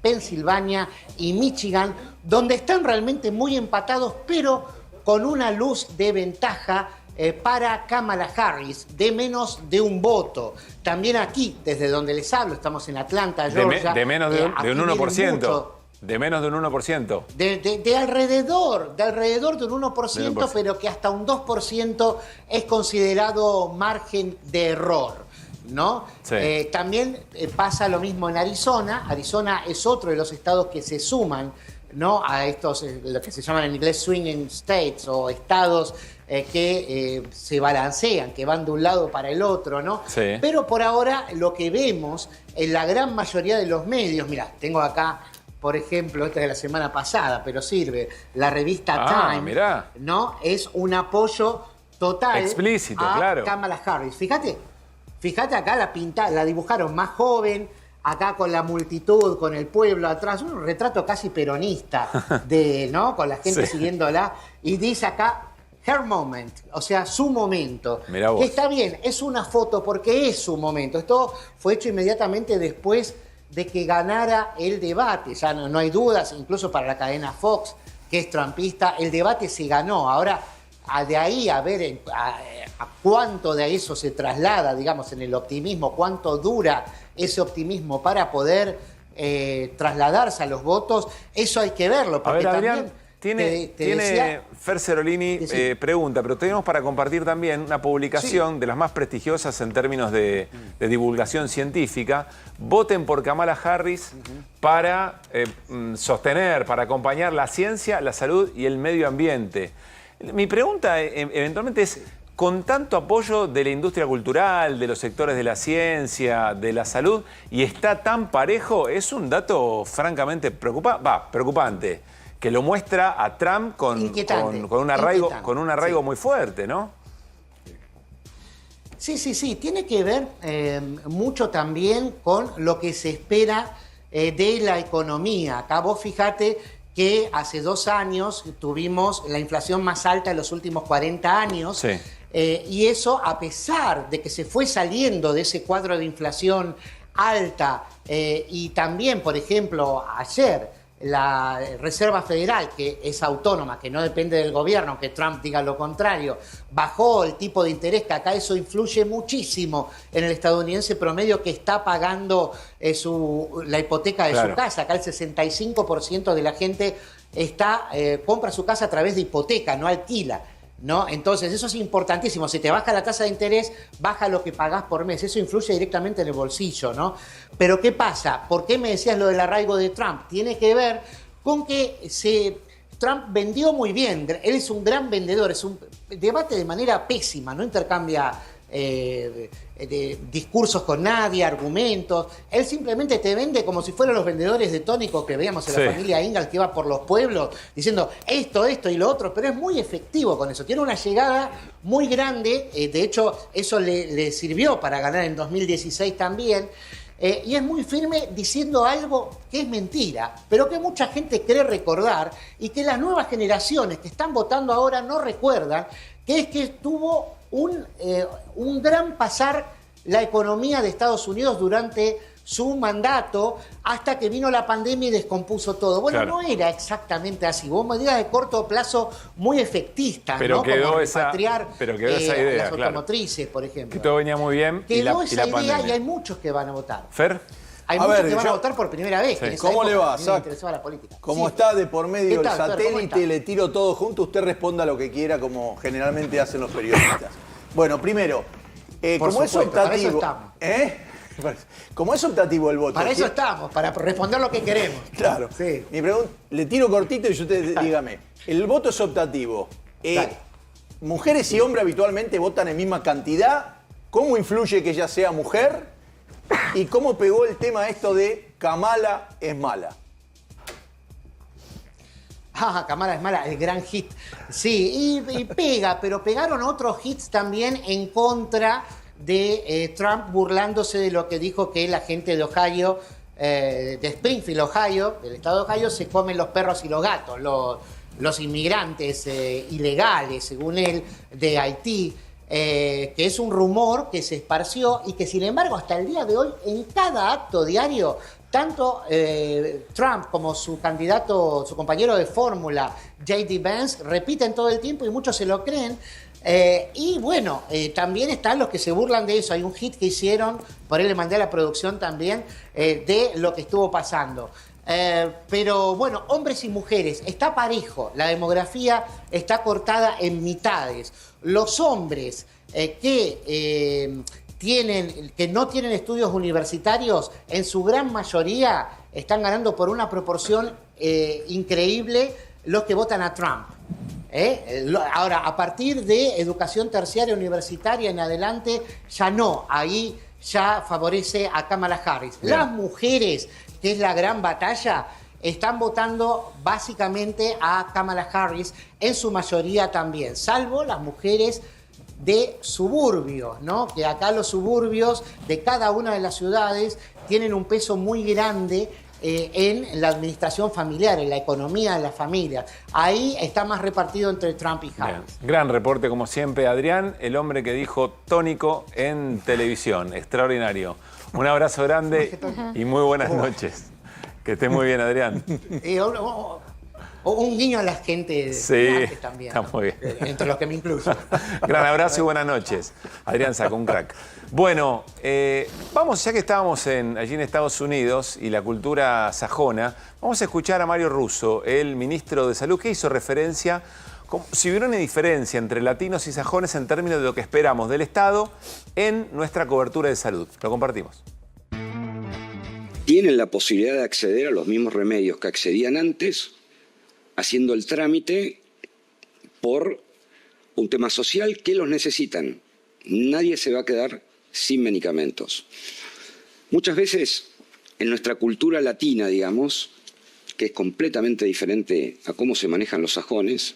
Pensilvania y Michigan, donde están realmente muy empatados, pero con una luz de ventaja para Kamala Harris, de menos de un voto. También aquí, desde donde les hablo, estamos en Atlanta, Georgia. De menos de un 1%. De menos de un 1%. De alrededor de un 1%, pero que hasta un 2% es considerado margen de error, ¿no? Sí. También pasa lo mismo en Arizona. Arizona es otro de los estados que se suman, ¿no?, a estos, lo que se llaman en inglés swinging states, o estados que se balancean, que van de un lado para el otro, ¿no? Sí. Pero por ahora lo que vemos en la gran mayoría de los medios, mira, tengo acá, por ejemplo, esta es de la semana pasada, pero sirve, la revista Time, mirá, ¿no? Es un apoyo total explícito, a claro, Kamala Harris. Fíjate acá la dibujaron más joven, acá con la multitud, con el pueblo atrás, un retrato casi peronista, ¿no? Con la gente siguiéndola, y dice acá her moment, o sea, su momento. Mirá vos. Que está bien, es una foto porque es su momento. Esto fue hecho inmediatamente después de que ganara el debate. Ya no hay dudas, incluso para la cadena Fox, que es trumpista, el debate se ganó. Ahora, de ahí a ver a cuánto de eso se traslada, digamos, en el optimismo, cuánto dura ese optimismo para poder trasladarse a los votos, eso hay que verlo. Porque a ver, Adrián, también tiene decía, Fer Cerolini pregunta, pero tenemos para compartir también una publicación de las más prestigiosas en términos de divulgación científica. Voten por Kamala Harris para sostener, para acompañar la ciencia, la salud y el medio ambiente. Mi pregunta eventualmente es, con tanto apoyo de la industria cultural, de los sectores de la ciencia, de la salud, y está tan parejo, es un dato francamente preocupante, que lo muestra a Trump con un arraigo muy fuerte, ¿no? Sí, tiene que ver mucho también con lo que se espera de la economía. Acá vos fíjate que hace 2 años tuvimos la inflación más alta de los últimos 40 años. Sí. Y eso, a pesar de que se fue saliendo de ese cuadro de inflación alta, y también, por ejemplo, ayer la Reserva Federal, que es autónoma, que no depende del gobierno, aunque Trump diga lo contrario, bajó el tipo de interés, que acá eso influye muchísimo en el estadounidense promedio que está pagando la hipoteca de su casa. Acá el 65% de la gente compra su casa a través de hipoteca, no alquila, ¿no? Entonces eso es importantísimo. Si te baja la tasa de interés, baja lo que pagás por mes. Eso influye directamente en el bolsillo, ¿no? Pero ¿qué pasa? ¿Por qué me decías lo del arraigo de Trump? Tiene que ver con que Trump vendió muy bien. Él es un gran vendedor. Debate de manera pésima, no intercambia discursos con nadie, argumentos. Él simplemente te vende como si fueran los vendedores de tónico que veíamos en la familia Ingalls, que iba por los pueblos diciendo esto y lo otro, pero es muy efectivo con eso. Tiene una llegada muy grande, de hecho eso le sirvió para ganar en 2016 también. Y es muy firme diciendo algo que es mentira, pero que mucha gente cree recordar y que las nuevas generaciones que están votando ahora no recuerdan, que es que tuvo un gran pasar la economía de Estados Unidos durante su mandato hasta que vino la pandemia y descompuso todo. Bueno, no era exactamente así. Vos medidas de corto plazo muy efectististas, pero ¿no? quedó como esa idea, las automotrices, por ejemplo. Que todo venía muy bien. Quedó esa idea pandemia. y hay muchos que van a votar. ¿Fer? Hay muchos que van a votar por primera vez. Sí. ¿Cómo le va, Zach? La política. Como está de por medio el satélite, está? le tiro todo junto, usted responda lo que quiera, como generalmente hacen los periodistas. Bueno, primero, como es optativo. Para eso estamos. Como es optativo el voto. Para eso estamos, para responder lo que queremos. Claro. Sí. Mi pregunta, le tiro cortito y usted dígame. El voto es optativo. ¿Mujeres y hombres habitualmente votan en misma cantidad? ¿Cómo influye que ella sea mujer? ¿Y cómo pegó el tema esto de Kamala es mala? Kamala es mala, el gran hit. Sí, y pega, pero pegaron otros hits también en contra de Trump, burlándose de lo que dijo que la gente de Ohio, de Springfield, Ohio, del estado de Ohio, se comen los perros y los gatos, los inmigrantes ilegales, según él, de Haití. Que es un rumor que se esparció y que sin embargo hasta el día de hoy en cada acto diario tanto Trump como su candidato, su compañero de fórmula J.D. Vance repiten todo el tiempo y muchos se lo creen. Y bueno, también están los que se burlan de eso. Hay un hit que hicieron, por ahí le mandé a la producción también, de lo que estuvo pasando. Pero bueno, hombres y mujeres, está parejo, la demografía está cortada en mitades. Los hombres que no tienen estudios universitarios, en su gran mayoría están ganando por una proporción increíble los que votan a Trump. Ahora, a partir de educación terciaria universitaria en adelante, ya no, ahí ya favorece a Kamala Harris. Bien. Las mujeres, que es la gran batalla, están votando básicamente a Kamala Harris, en su mayoría también, salvo las mujeres de suburbios, ¿no? Que acá los suburbios de cada una de las ciudades tienen un peso muy grande en la administración familiar, en la economía de las familias. Ahí está más repartido entre Trump y Harris. Bien. Gran reporte, como siempre, Adrián, el hombre que dijo tónico en televisión. Extraordinario. Un abrazo grande y muy buenas noches. Que esté muy bien, Adrián. Un guiño a la gente de antes también. Está muy bien. Entre los que me incluyo. Gran abrazo y buenas noches. Adrián sacó un crack. Bueno, vamos, ya que estábamos allí en Estados Unidos y la cultura sajona, vamos a escuchar a Mario Russo, el ministro de Salud, que hizo referencia, como si hubiera una diferencia entre latinos y sajones en términos de lo que esperamos del Estado en nuestra cobertura de salud. Lo compartimos. Tienen la posibilidad de acceder a los mismos remedios que accedían antes, haciendo el trámite por un tema social que los necesitan. Nadie se va a quedar sin medicamentos. Muchas veces en nuestra cultura latina, digamos, que es completamente diferente a cómo se manejan los sajones,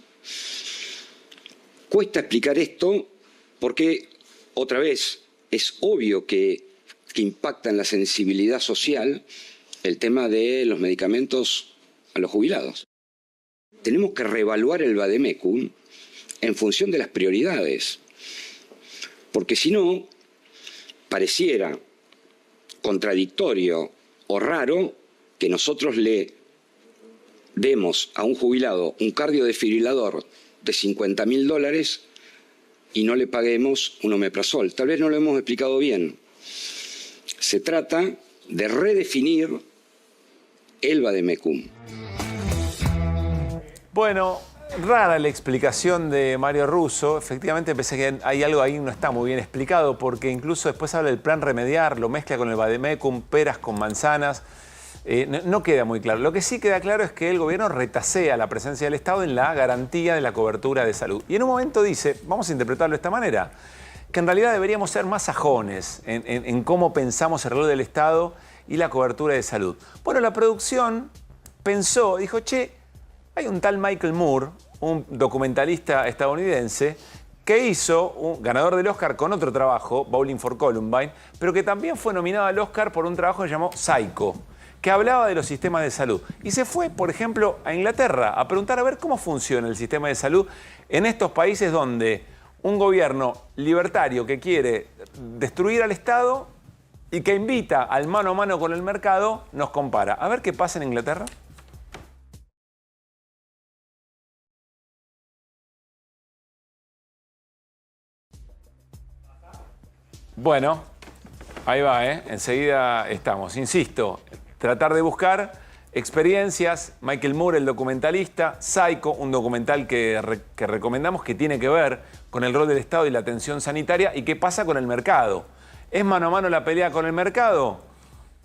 cuesta explicar esto porque, otra vez, es obvio que impacta en la sensibilidad social el tema de los medicamentos a los jubilados. Tenemos que reevaluar el vademecum en función de las prioridades, porque si no, pareciera contradictorio o raro que nosotros le demos a un jubilado un cardiodesfibrilador de $50.000 y no le paguemos un omeprazol. Tal vez no lo hemos explicado bien. Se trata de redefinir el vademecum. Bueno, rara la explicación de Mario Russo. Efectivamente pensé que hay algo ahí que no está muy bien explicado, porque incluso después habla del plan remediar, lo mezcla con el vademecum, peras con manzanas. No queda muy claro. Lo que sí queda claro es que el gobierno retasea la presencia del Estado en la garantía de la cobertura de salud. Y en un momento dice, vamos a interpretarlo de esta manera, que en realidad deberíamos ser más sajones en cómo pensamos el rol del Estado y la cobertura de salud. Bueno, la producción pensó, dijo, che, hay un tal Michael Moore, un documentalista estadounidense, que hizo un ganador del Oscar con otro trabajo, Bowling for Columbine, pero que también fue nominado al Oscar por un trabajo que se llamó Psycho, que hablaba de los sistemas de salud. Y se fue, por ejemplo, a Inglaterra a preguntar a ver cómo funciona el sistema de salud en estos países donde un gobierno libertario que quiere destruir al Estado y que invita al mano a mano con el mercado, nos compara. A ver qué pasa en Inglaterra. Bueno, ahí va, enseguida estamos. Insisto, tratar de buscar experiencias. Michael Moore, el documentalista. Psycho, un documental que recomendamos que tiene que ver con el rol del Estado y la atención sanitaria y qué pasa con el mercado. ¿Es mano a mano la pelea con el mercado?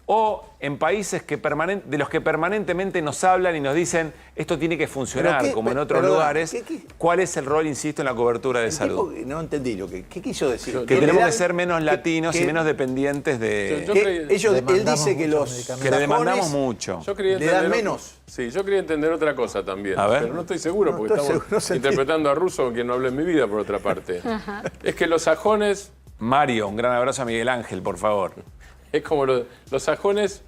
¿O en países de los que permanentemente nos hablan y nos dicen esto tiene que funcionar, como en otros lugares? ¿Cuál es el rol, insisto, en la cobertura de salud? No entendí ¿qué quiso decir? Que tenemos que ser menos latinos y menos dependientes de... Él dice que le demandamos mucho. Le dan menos. Sí, yo quería entender otra cosa también. A ver. Pero no estoy seguro porque estamos interpretando a Russo, quien no habla en mi vida, por otra parte. Es que los sajones... Mario, un gran abrazo a Miguel Ángel, por favor. Es como los sajones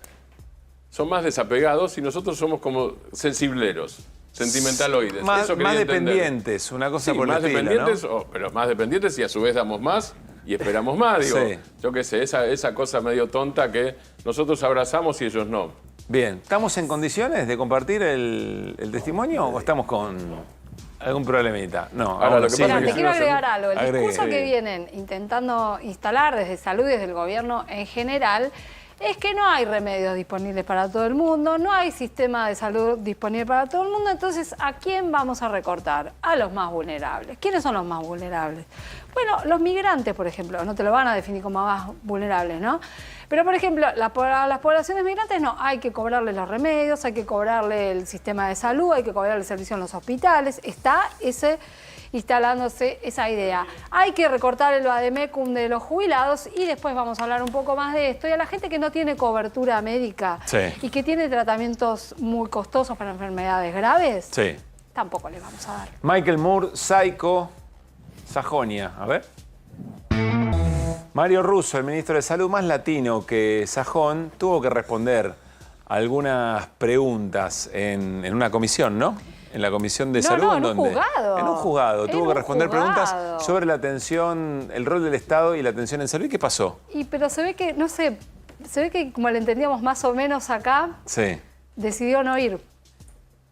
son más desapegados y nosotros somos como sensibleros, sentimentaloides. Más Eso quería dependientes, una cosa por el más estilo, dependientes, ¿no? pero más dependientes y a su vez damos más y esperamos más. Digo, Sí. Yo qué sé, esa cosa medio tonta que nosotros abrazamos y ellos no. Bien, ¿estamos en condiciones de compartir el testimonio o estamos con algún problemita? No, Ahora, lo que pasa es que Te quiero agregar algo. El Agregue. discurso que vienen intentando instalar desde salud y desde el gobierno en general es que no hay remedios disponibles para todo el mundo, no hay sistema de salud disponible para todo el mundo, entonces ¿a quién vamos a recortar? A los más vulnerables. ¿Quiénes son los más vulnerables? Bueno, los migrantes, por ejemplo, no te lo van a definir como más vulnerables, ¿no? Pero, por ejemplo, a las poblaciones migrantes no, hay que cobrarles los remedios, hay que cobrarle el sistema de salud, hay que cobrarle el servicio en los hospitales, está instalándose esa idea. Hay que recortar el vademecum de los jubilados y después vamos a hablar un poco más de esto. Y a la gente que no tiene cobertura médica y que tiene tratamientos muy costosos para enfermedades graves, tampoco les vamos a dar. Michael Moore, Psycho, Sajonia. A ver. Mario Russo, el ministro de Salud, más latino que sajón, tuvo que responder algunas preguntas en una comisión, ¿no? En la Comisión de Salud. En un juzgado. En un juzgado. Tuvo que responder preguntas sobre la atención, el rol del Estado y la atención en salud. ¿Y qué pasó? Pero se ve que, no sé, se ve que como le entendíamos más o menos acá, decidió no ir.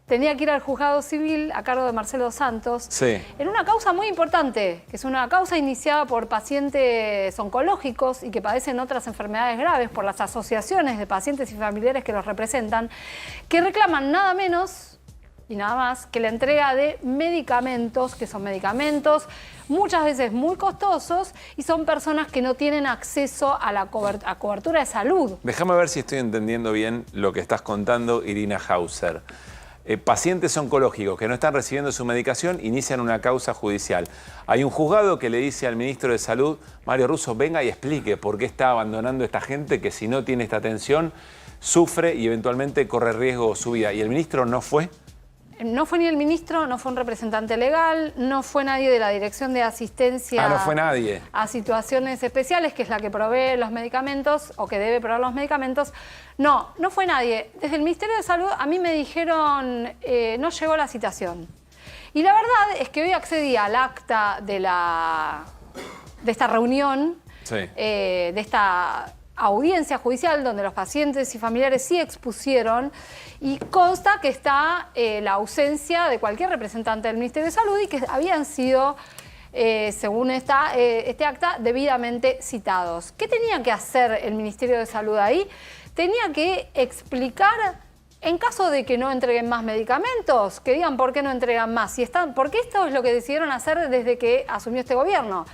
Tenía que ir al juzgado civil a cargo de Marcelo Santos en una causa muy importante, que es una causa iniciada por pacientes oncológicos y que padecen otras enfermedades graves por las asociaciones de pacientes y familiares que los representan, que reclaman nada menos y nada más que la entrega de medicamentos, que son medicamentos muchas veces muy costosos y son personas que no tienen acceso a la cobertura de salud. Déjame ver si estoy entendiendo bien lo que estás contando, Irina Hauser. Pacientes oncológicos que no están recibiendo su medicación inician una causa judicial. Hay un juzgado que le dice al ministro de Salud, Mario Russo, venga y explique por qué está abandonando esta gente que si no tiene esta atención sufre y eventualmente corre riesgo su vida. ¿Y el ministro no fue? No fue ni el ministro, no fue un representante legal, no fue nadie de la Dirección de Asistencia no fue nadie. A Situaciones Especiales, que es la que provee los medicamentos o que debe proveer los medicamentos. No fue nadie. Desde el Ministerio de Salud a mí me dijeron no llegó la citación. Y la verdad es que hoy accedí al acta de esta reunión, de esta audiencia judicial donde los pacientes y familiares sí expusieron y consta que está la ausencia de cualquier representante del Ministerio de Salud y que habían sido, según este acta, debidamente citados. ¿Qué tenía que hacer el Ministerio de Salud ahí? Tenía que explicar, en caso de que no entreguen más medicamentos, que digan por qué no entregan más. Porque esto es lo que decidieron hacer desde que asumió este gobierno.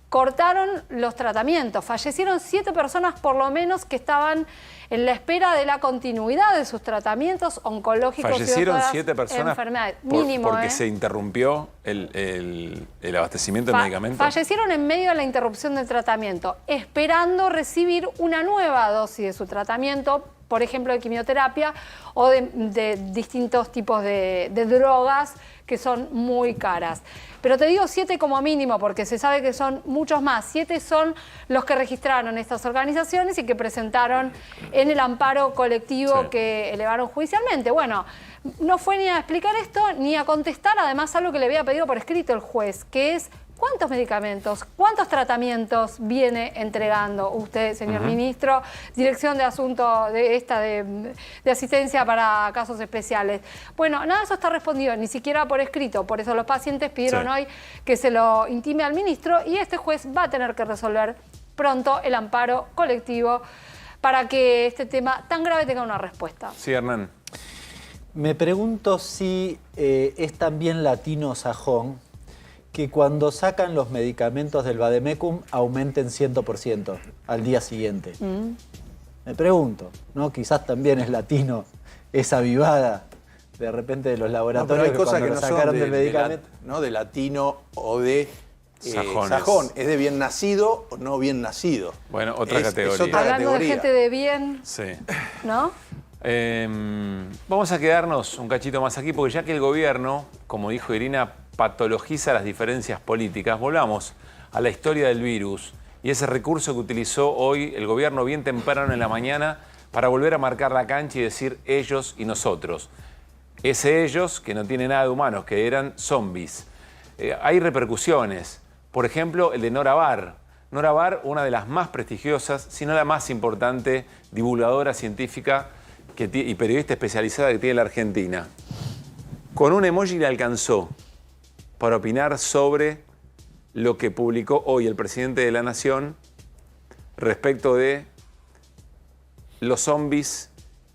Cortaron los tratamientos. Fallecieron 7 personas por lo menos que estaban en la espera de la continuidad de sus tratamientos oncológicos. Fallecieron y otras 7 personas enfermedades. Mínimo, porque se interrumpió el abastecimiento de medicamentos. Fallecieron en medio de la interrupción del tratamiento, esperando recibir una nueva dosis de su tratamiento, por ejemplo, de quimioterapia o de distintos tipos de drogas que son muy caras. Pero te digo 7 como mínimo, porque se sabe que son muchos más. 7 son los que registraron estas organizaciones y que presentaron en el amparo colectivo que elevaron judicialmente. Bueno, no fue ni a explicar esto, ni a contestar, además, algo que le había pedido por escrito el juez, que es ¿cuántos medicamentos, cuántos tratamientos viene entregando usted, señor ministro? Dirección de Asuntos de Asistencia para Casos Especiales. Bueno, nada de eso está respondido, ni siquiera por escrito. Por eso los pacientes pidieron hoy que se lo intime al ministro y este juez va a tener que resolver pronto el amparo colectivo para que este tema tan grave tenga una respuesta. Sí, Hernán. Me pregunto si es también latino sajón que cuando sacan los medicamentos del vademecum aumenten 100% al día siguiente. Me pregunto, ¿no? Quizás también es latino esa vivada de repente de los laboratorios hay cosas que no sacaron son del medicamento. de latino o de sajón. Es de bien nacido o no bien nacido. Bueno, otra categoría. Es otra Hablando categoría. de gente de bien, Sí. ¿no? Vamos a quedarnos un cachito más aquí porque ya que el gobierno, como dijo Irina, patologiza las diferencias políticas, volvamos a la historia del virus y ese recurso que utilizó hoy el gobierno bien temprano en la mañana para volver a marcar la cancha y decir ellos y nosotros. Ese ellos que no tiene nada de humanos, que eran zombies. Hay repercusiones. Por ejemplo, el de Nora Bar. Nora Bar, una de las más prestigiosas, si no la más importante divulgadora científica y periodista especializada que tiene la Argentina. Con un emoji le alcanzó para opinar sobre lo que publicó hoy el presidente de la Nación respecto de los zombies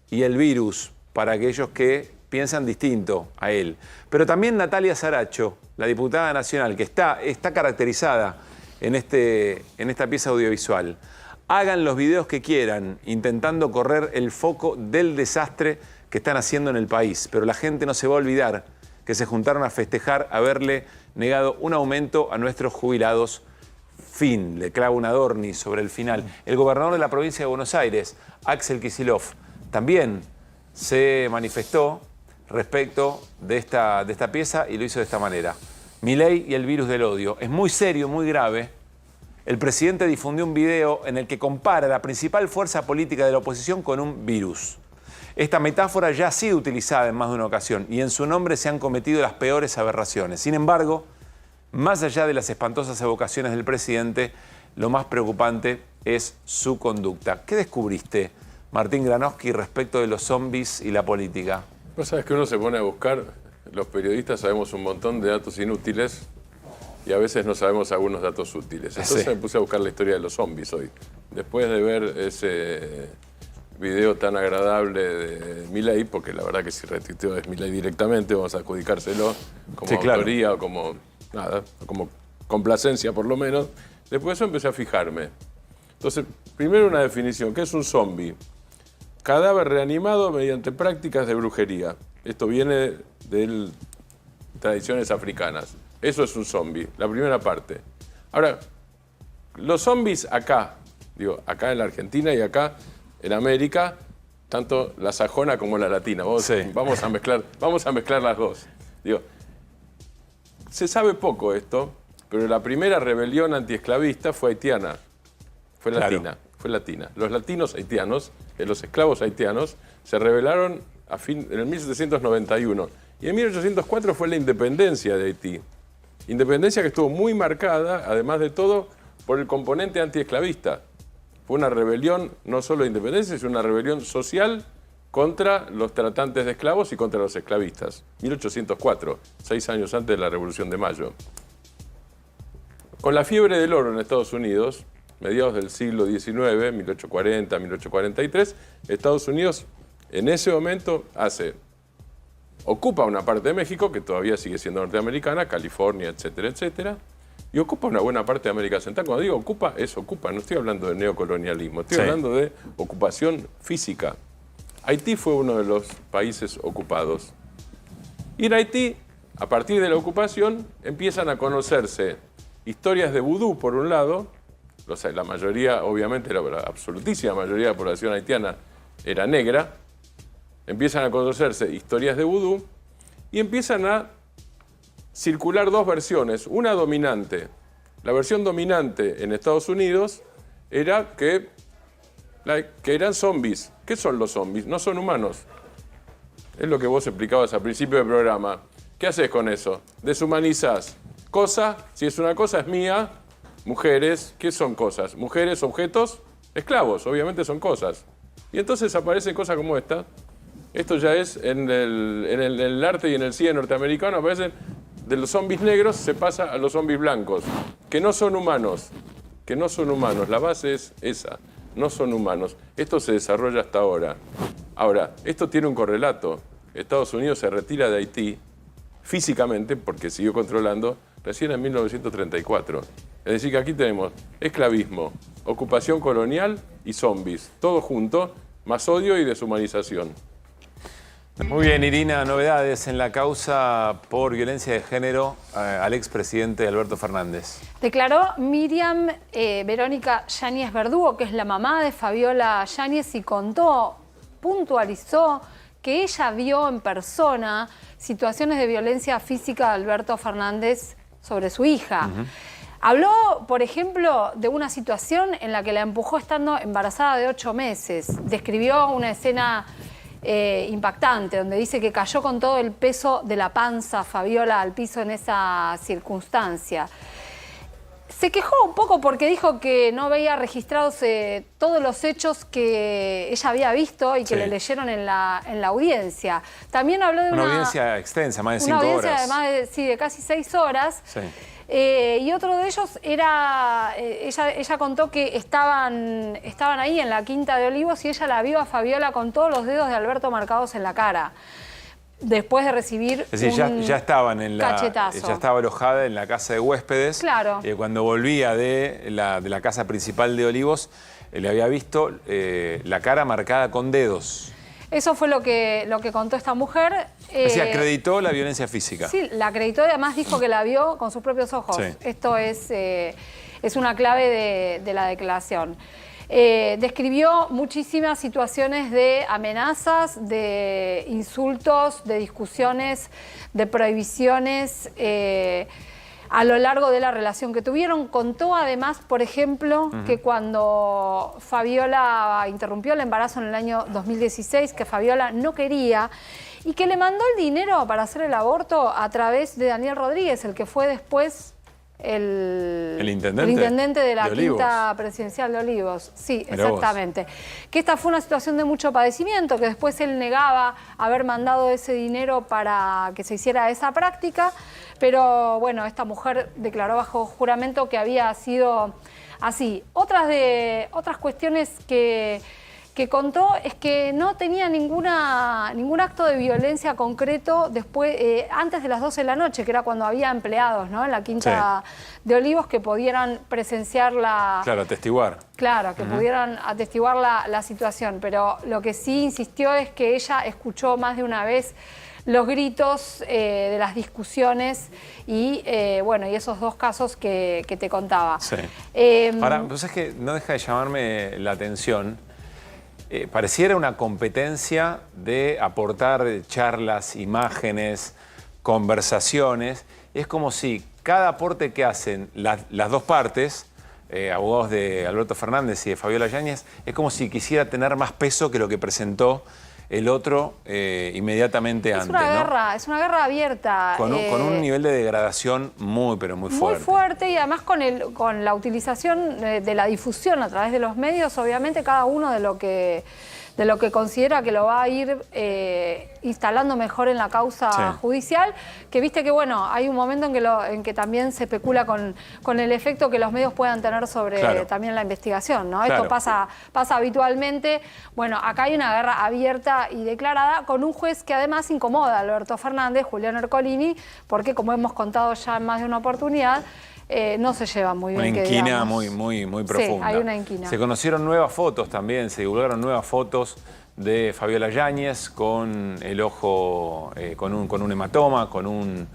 y el virus para aquellos que piensan distinto a él. Pero también Natalia Saracho, la diputada nacional, que está caracterizada en esta pieza audiovisual. Hagan los videos que quieran, intentando correr el foco del desastre que están haciendo en el país. Pero la gente no se va a olvidar que se juntaron a festejar haberle negado un aumento a nuestros jubilados. Fin, le clava un adorni sobre el final. El gobernador de la provincia de Buenos Aires, Axel Kicillof, también se manifestó respecto de esta pieza y lo hizo de esta manera. Milei y el virus del odio. Es muy serio, muy grave. El presidente difundió un video en el que compara la principal fuerza política de la oposición con un virus. Esta metáfora ya ha sido utilizada en más de una ocasión y en su nombre se han cometido las peores aberraciones. Sin embargo, más allá de las espantosas evocaciones del presidente, lo más preocupante es su conducta. ¿Qué descubriste, Martín Granowski, respecto de los zombies y la política? Vos sabés que uno se pone a buscar, los periodistas sabemos un montón de datos inútiles y a veces no sabemos algunos datos útiles. Entonces me puse a buscar la historia de los zombies hoy. Después de ver ese video tan agradable de Milei, porque la verdad que si retuiteó es Milei directamente, vamos a adjudicárselo como autoría o como, nada, como complacencia por lo menos. Después de eso empecé a fijarme. Entonces, primero una definición. ¿Qué es un zombie? Cadáver reanimado mediante prácticas de brujería. Esto viene de tradiciones africanas. Eso es un zombie, la primera parte. Ahora, los zombies acá, acá en la Argentina y acá en América, tanto la sajona como la latina. Vamos a mezclar las dos. Se sabe poco esto, pero la primera rebelión antiesclavista fue haitiana. Fue latina. Los latinos haitianos, los esclavos haitianos, se rebelaron en el 1791. Y en 1804 fue la independencia de Haití. Independencia que estuvo muy marcada, además de todo, por el componente antiesclavista. Fue una rebelión no solo de independencia, sino una rebelión social contra los tratantes de esclavos y contra los esclavistas. 1804, 6 años antes de la Revolución de Mayo. Con la fiebre del oro en Estados Unidos, mediados del siglo XIX, 1840, 1843, Estados Unidos en ese momento ocupa una parte de México, que todavía sigue siendo norteamericana, California, etcétera, etcétera, y ocupa una buena parte de América Central. Cuando digo ocupa, es ocupa, no estoy hablando de neocolonialismo, estoy hablando de ocupación física. Haití fue uno de los países ocupados. Y en Haití, a partir de la ocupación, empiezan a conocerse historias de vudú, por un lado. La mayoría, obviamente, la absolutísima mayoría de la población haitiana era negra. Empiezan a conocerse historias de vudú y empiezan a circular dos versiones. Una dominante. La versión dominante en Estados Unidos era que eran zombies. ¿Qué son los zombies? No son humanos. Es lo que vos explicabas al principio del programa. ¿Qué haces con eso? Deshumanizás. Cosa, si es una cosa, es mía. Mujeres, ¿qué son cosas? Mujeres, objetos, esclavos, obviamente son cosas. Y entonces aparecen cosas como esta. Esto ya es en el arte y en el cine norteamericano, aparecen de los zombies negros se pasa a los zombies blancos, que no son humanos, La base es esa, no son humanos. Esto se desarrolla hasta ahora. Ahora, esto tiene un correlato. Estados Unidos se retira de Haití físicamente, porque siguió controlando, recién en 1934. Es decir, que aquí tenemos esclavismo, ocupación colonial y zombies, todo junto, más odio y deshumanización. Muy bien, Irina, novedades en la causa por violencia de género al expresidente Alberto Fernández. Declaró Miriam Verónica Yáñez Verdugo, que es la mamá de Fabiola Yáñez, y puntualizó que ella vio en persona situaciones de violencia física de Alberto Fernández sobre su hija. Habló, por ejemplo, de una situación en la que la empujó estando embarazada de 8 meses. Describió una escena impactante, donde dice que cayó con todo el peso de la panza Fabiola al piso en esa circunstancia. Se quejó un poco porque dijo que no veía registrados todos los hechos que ella había visto y que le leyeron en la audiencia. También habló de una audiencia extensa, más de 5 horas. Una audiencia de casi 6 horas. Sí. Y otro de ellos era, ella contó que estaban ahí en la Quinta de Olivos y ella la vio a Fabiola con todos los dedos de Alberto marcados en la cara, después de recibir es decir, ya estaban en cachetazo. Ya estaba alojada en la casa de huéspedes. Claro. Cuando volvía de la casa principal de Olivos, le había visto la cara marcada con dedos. Eso fue lo que contó esta mujer. Es decir, acreditó la violencia física. Sí, la acreditó y además dijo que la vio con sus propios ojos. Sí. Esto es una clave de la declaración. Describió muchísimas situaciones de amenazas, de insultos, de discusiones, de prohibiciones a lo largo de la relación que tuvieron. Contó además, por ejemplo, que cuando Fabiola interrumpió el embarazo en el año 2016, que Fabiola no quería y que le mandó el dinero para hacer el aborto a través de Daniel Rodríguez, el que fue después el intendente de la Quinta Presidencial de Olivos. Sí, exactamente. Que esta fue una situación de mucho padecimiento, que después él negaba haber mandado ese dinero para que se hiciera esa práctica, pero bueno, esta mujer declaró bajo juramento que había sido así. Otras cuestiones que contó es que no tenía ningún acto de violencia concreto después, antes de las 12 de la noche, que era cuando había empleados, ¿no?, en la Quinta de Olivos que pudieran presenciar la... Claro, atestiguar. Claro, que pudieran atestiguar la situación. Pero lo que sí insistió es que ella escuchó más de una vez los gritos de las discusiones y, bueno, y esos dos casos que te contaba. Sí. Ahora, pues es que no deja de llamarme la atención. Pareciera una competencia de aportar charlas, imágenes, conversaciones. Es como si cada aporte que hacen las dos partes, abogados de Alberto Fernández y de Fabiola Yáñez, es como si quisiera tener más peso que lo que presentó el otro inmediatamente antes. Es una guerra abierta. Con un nivel de degradación muy, pero muy fuerte. Muy fuerte y además con la utilización de la difusión a través de los medios, obviamente cada uno de lo que considera que lo va a ir instalando mejor en la causa judicial, que viste que bueno, hay un momento en que también se especula con el efecto que los medios puedan tener sobre también la investigación, ¿no? Esto pasa habitualmente. Bueno, acá hay una guerra abierta y declarada con un juez que además incomoda a Alberto Fernández, Julián Ercolini, porque como hemos contado ya en más de una oportunidad, no se llevan muy bien. Una inquina muy profunda. Sí, hay una inquina. Se conocieron nuevas fotos también, se divulgaron nuevas fotos de Fabiola Yáñez con el ojo, con un hematoma, con un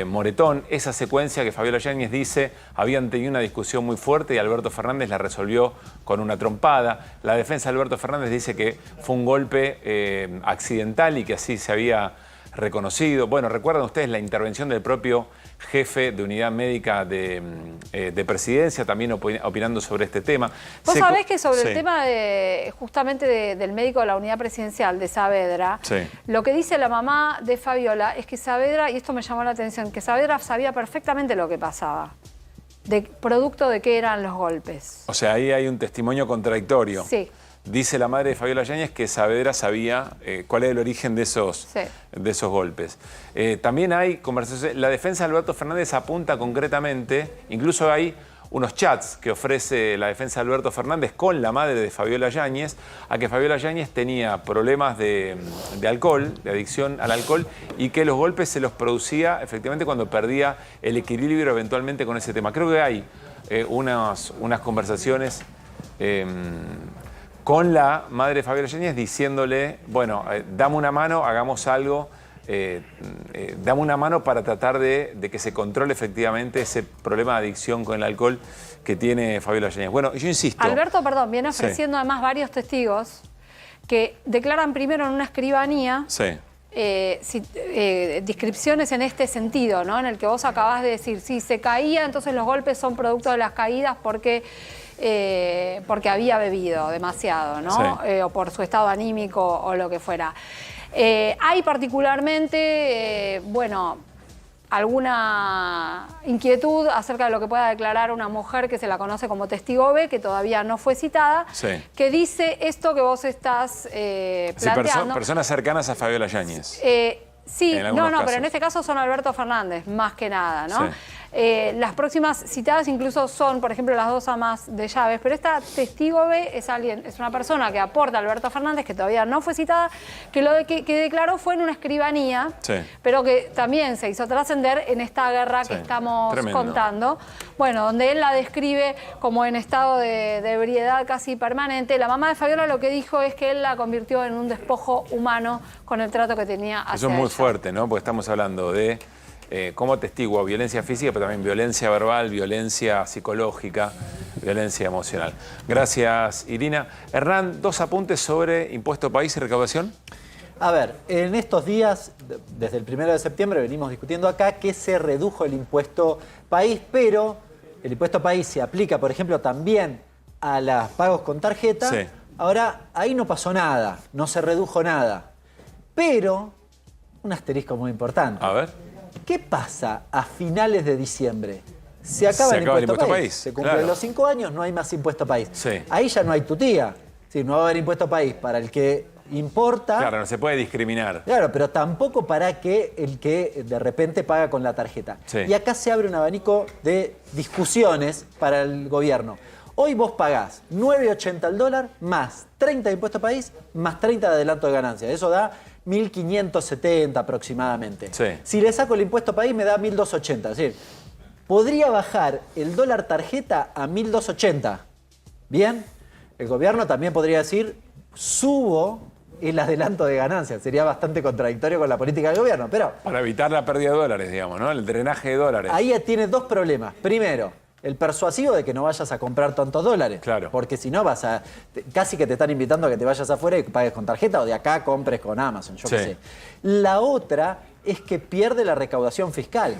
moretón. Esa secuencia que Fabiola Yáñez dice habían tenido una discusión muy fuerte y Alberto Fernández la resolvió con una trompada. La defensa de Alberto Fernández dice que fue un golpe accidental y que así se había reconocido. Bueno, recuerdan ustedes la intervención del propio jefe de unidad médica de presidencia, también opinando sobre este tema. Vos sabés que sobre el tema justamente del médico de la unidad presidencial de Saavedra, lo que dice la mamá de Fabiola es que Saavedra, y esto me llamó la atención, que Saavedra sabía perfectamente lo que pasaba, producto de qué eran los golpes. O sea, ahí hay un testimonio contradictorio. Sí. Dice la madre de Fabiola Yáñez que Saavedra sabía cuál es el origen de esos golpes. También hay conversaciones. La defensa de Alberto Fernández apunta concretamente, incluso hay unos chats que ofrece la defensa de Alberto Fernández con la madre de Fabiola Yáñez, a que Fabiola Yáñez tenía problemas de alcohol, de adicción al alcohol, y que los golpes se los producía efectivamente cuando perdía el equilibrio eventualmente con ese tema. Creo que hay unas conversaciones con la madre de Fabiola Yáñez diciéndole, bueno, dame una mano, hagamos algo, dame una mano para tratar de que se controle efectivamente ese problema de adicción con el alcohol que tiene Fabiola Yáñez. Bueno, yo insisto. Alberto, viene ofreciendo además varios testigos que declaran primero en una escribanía descripciones en este sentido, ¿no? En el que vos acabás de decir, si se caía, entonces los golpes son producto de las caídas porque había bebido demasiado, ¿no? O por su estado anímico o lo que fuera. Hay particularmente, alguna inquietud acerca de lo que pueda declarar una mujer que se la conoce como testigo B, que todavía no fue citada, que dice esto que vos estás planteando. Personas cercanas a Fabiola Yáñez. Sí, pero en este caso son Alberto Fernández, más que nada, ¿no? Las próximas citadas incluso son, por ejemplo, las dos amas de Llaves, pero esta testigo B es una persona que aporta a Alberto Fernández, que todavía no fue citada, que declaró fue en una escribanía, pero que también se hizo trascender en esta guerra que estamos contando. Bueno, donde él la describe como en estado de ebriedad casi permanente. La mamá de Fabiola lo que dijo es que él la convirtió en un despojo humano con el trato que tenía hacia Eso es muy ella. fuerte, ¿no? Porque estamos hablando de como testigo violencia física, pero también violencia verbal, violencia psicológica, violencia emocional. Gracias, Irina. Hernán, 2 apuntes sobre impuesto país y recaudación. A ver, en estos días, desde el 1 de septiembre, venimos discutiendo acá que se redujo el impuesto país, pero el impuesto país se aplica, por ejemplo, también a los pagos con tarjeta. Ahora, ahí no pasó nada, no se redujo nada. Pero, un asterisco muy importante. A ver. ¿Qué pasa a finales de diciembre? Se acaba el impuesto país. Se cumplen los 5 años, no hay más impuesto país. Ahí ya no hay tutía. Sí, no va a haber impuesto país para el que importa. Claro, no se puede discriminar. Claro, pero tampoco para el que de repente paga con la tarjeta. Y acá se abre un abanico de discusiones para el gobierno. Hoy vos pagás 9.80 el dólar, más 30 de impuesto país, más 30 de adelanto de ganancia. Eso da 1.570 aproximadamente. Si le saco el impuesto país me da 1.280. Es decir, podría bajar el dólar tarjeta a 1.280. Bien, el gobierno también podría decir, subo el adelanto de ganancias. Sería bastante contradictorio con la política del gobierno, pero... Para evitar la pérdida de dólares, digamos, ¿no? El drenaje de dólares. Ahí tiene 2 problemas. Primero, el persuasivo de que no vayas a comprar tantos dólares. Claro. Porque si no casi que te están invitando a que te vayas afuera y pagues con tarjeta o de acá compres con Amazon, yo qué sé. La otra es que pierde la recaudación fiscal.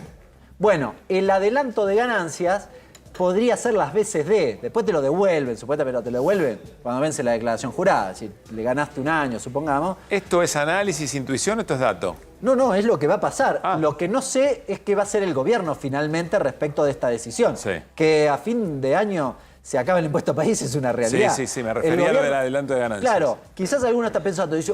Bueno, el adelanto de ganancias podría ser las veces de. Después te lo devuelven, supuestamente, pero te lo devuelven cuando vence la declaración jurada. Si le ganaste un año, supongamos. ¿Esto es análisis, intuición o esto es dato? No, es lo que va a pasar. Lo que no sé es qué va a hacer el gobierno finalmente respecto de esta decisión. Sí. Que a fin de año se acaba el impuesto país es una realidad. Sí, me refería a lo del adelanto de ganancias. Claro, quizás alguno está pensando, dice,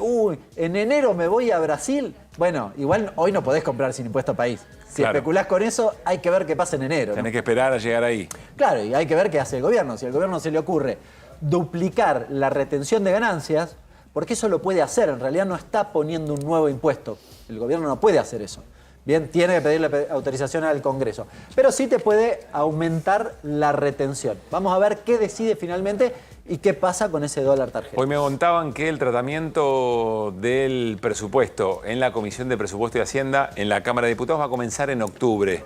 en enero me voy a Brasil. Bueno, igual hoy no podés comprar sin impuesto país. Si especulás con eso, hay que ver qué pasa en enero. Tenés que esperar a llegar ahí. Claro, y hay que ver qué hace el gobierno. Si al gobierno se le ocurre duplicar la retención de ganancias, porque eso lo puede hacer, en realidad no está poniendo un nuevo impuesto. El gobierno no puede hacer eso. Bien, tiene que pedirle autorización al Congreso. Pero sí te puede aumentar la retención. Vamos a ver qué decide finalmente y qué pasa con ese dólar tarjeta. Hoy me contaban que el tratamiento del presupuesto en la Comisión de Presupuesto y Hacienda en la Cámara de Diputados va a comenzar en octubre.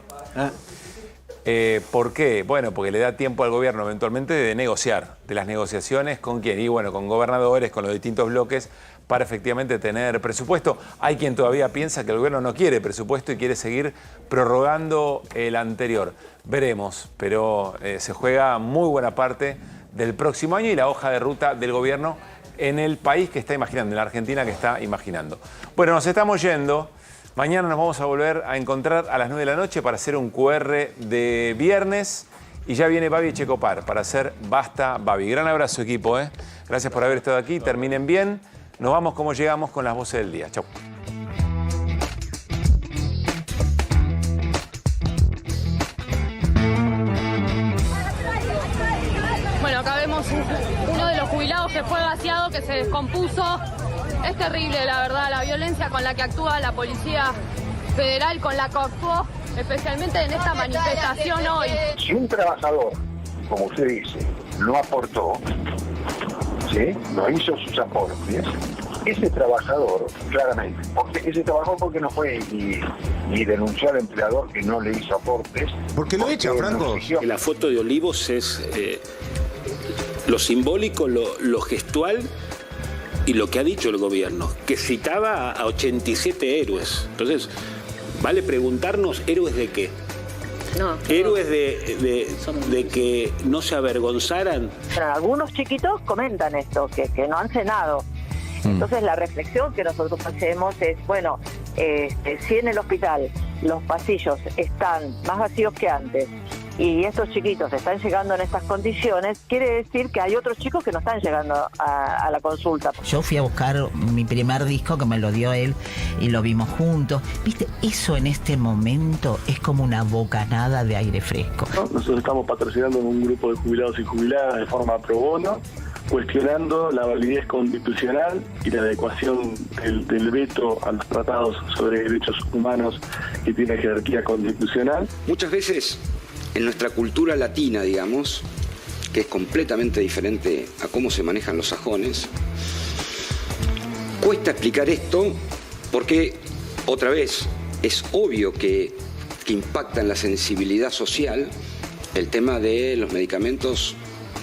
¿Por qué? Bueno, porque le da tiempo al gobierno eventualmente de negociar, de las negociaciones con quién. Y bueno, con gobernadores, con los distintos bloques, para efectivamente tener presupuesto. Hay quien todavía piensa que el gobierno no quiere presupuesto y quiere seguir prorrogando el anterior. Veremos, pero se juega muy buena parte del próximo año y la hoja de ruta del gobierno en el país que está imaginando, en la Argentina que está imaginando. Bueno, nos estamos yendo. Mañana nos vamos a volver a encontrar a las 9 de la noche para hacer un QR de viernes. Y ya viene Babi Checopar para hacer Basta Babi. Gran abrazo, equipo. Gracias por haber estado aquí. Terminen bien. Nos vamos como llegamos con las voces del día. Chau. Bueno, acá vemos uno de los jubilados que fue vaciado, que se descompuso. Es terrible, la verdad, la violencia con la que actúa la Policía Federal, con la que actuó, especialmente en esta manifestación hoy. Si un trabajador, como usted dice, no aportó, ¿sí?, no hizo sus aportes, ese trabajador, claramente, porque no fue y denunció al empleador que no le hizo aportes. ¿Por qué lo echa, Franco? La foto de Olivos es lo simbólico, lo gestual y lo que ha dicho el gobierno, que citaba a 87 héroes. Entonces, vale preguntarnos, ¿héroes de qué? Héroes de que no se avergonzaran. Pero algunos chiquitos comentan esto, que no han cenado. Entonces la reflexión que nosotros hacemos es, bueno, si en el hospital los pasillos están más vacíos que antes y estos chiquitos están llegando en estas condiciones, quiere decir que hay otros chicos que no están llegando a la consulta. Yo fui a buscar mi primer disco que me lo dio él y lo vimos juntos. ¿Viste? Eso en este momento es como una bocanada de aire fresco. Nosotros estamos patrocinando un grupo de jubilados y jubiladas de forma pro bono, cuestionando la validez constitucional y la adecuación del veto a los tratados sobre derechos humanos que tiene jerarquía constitucional. Muchas veces en nuestra cultura latina, digamos, que es completamente diferente a cómo se manejan los sajones, cuesta explicar esto porque, otra vez, es obvio que impacta en la sensibilidad social el tema de los medicamentos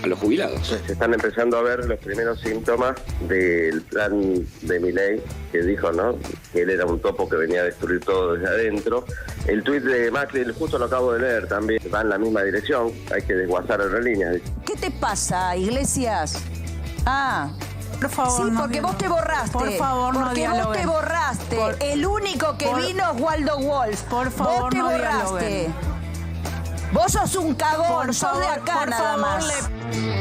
a los jubilados. Se están empezando a ver los primeros síntomas del plan de Milei, que dijo, ¿no?, que él era un topo que venía a destruir todo desde adentro. El tuit de Macri, justo lo acabo de leer, también va en la misma dirección. Hay que desguazar aerolíneas. ¿Qué te pasa, Iglesias? Por favor, sí, porque vos te borraste. Por favor, no porque dialoguen. vos te borraste. El único que vino es Waldo Wolf. Por favor, vos te no borraste. dialoguen. Vos sos un cagón, sos de acá nada más.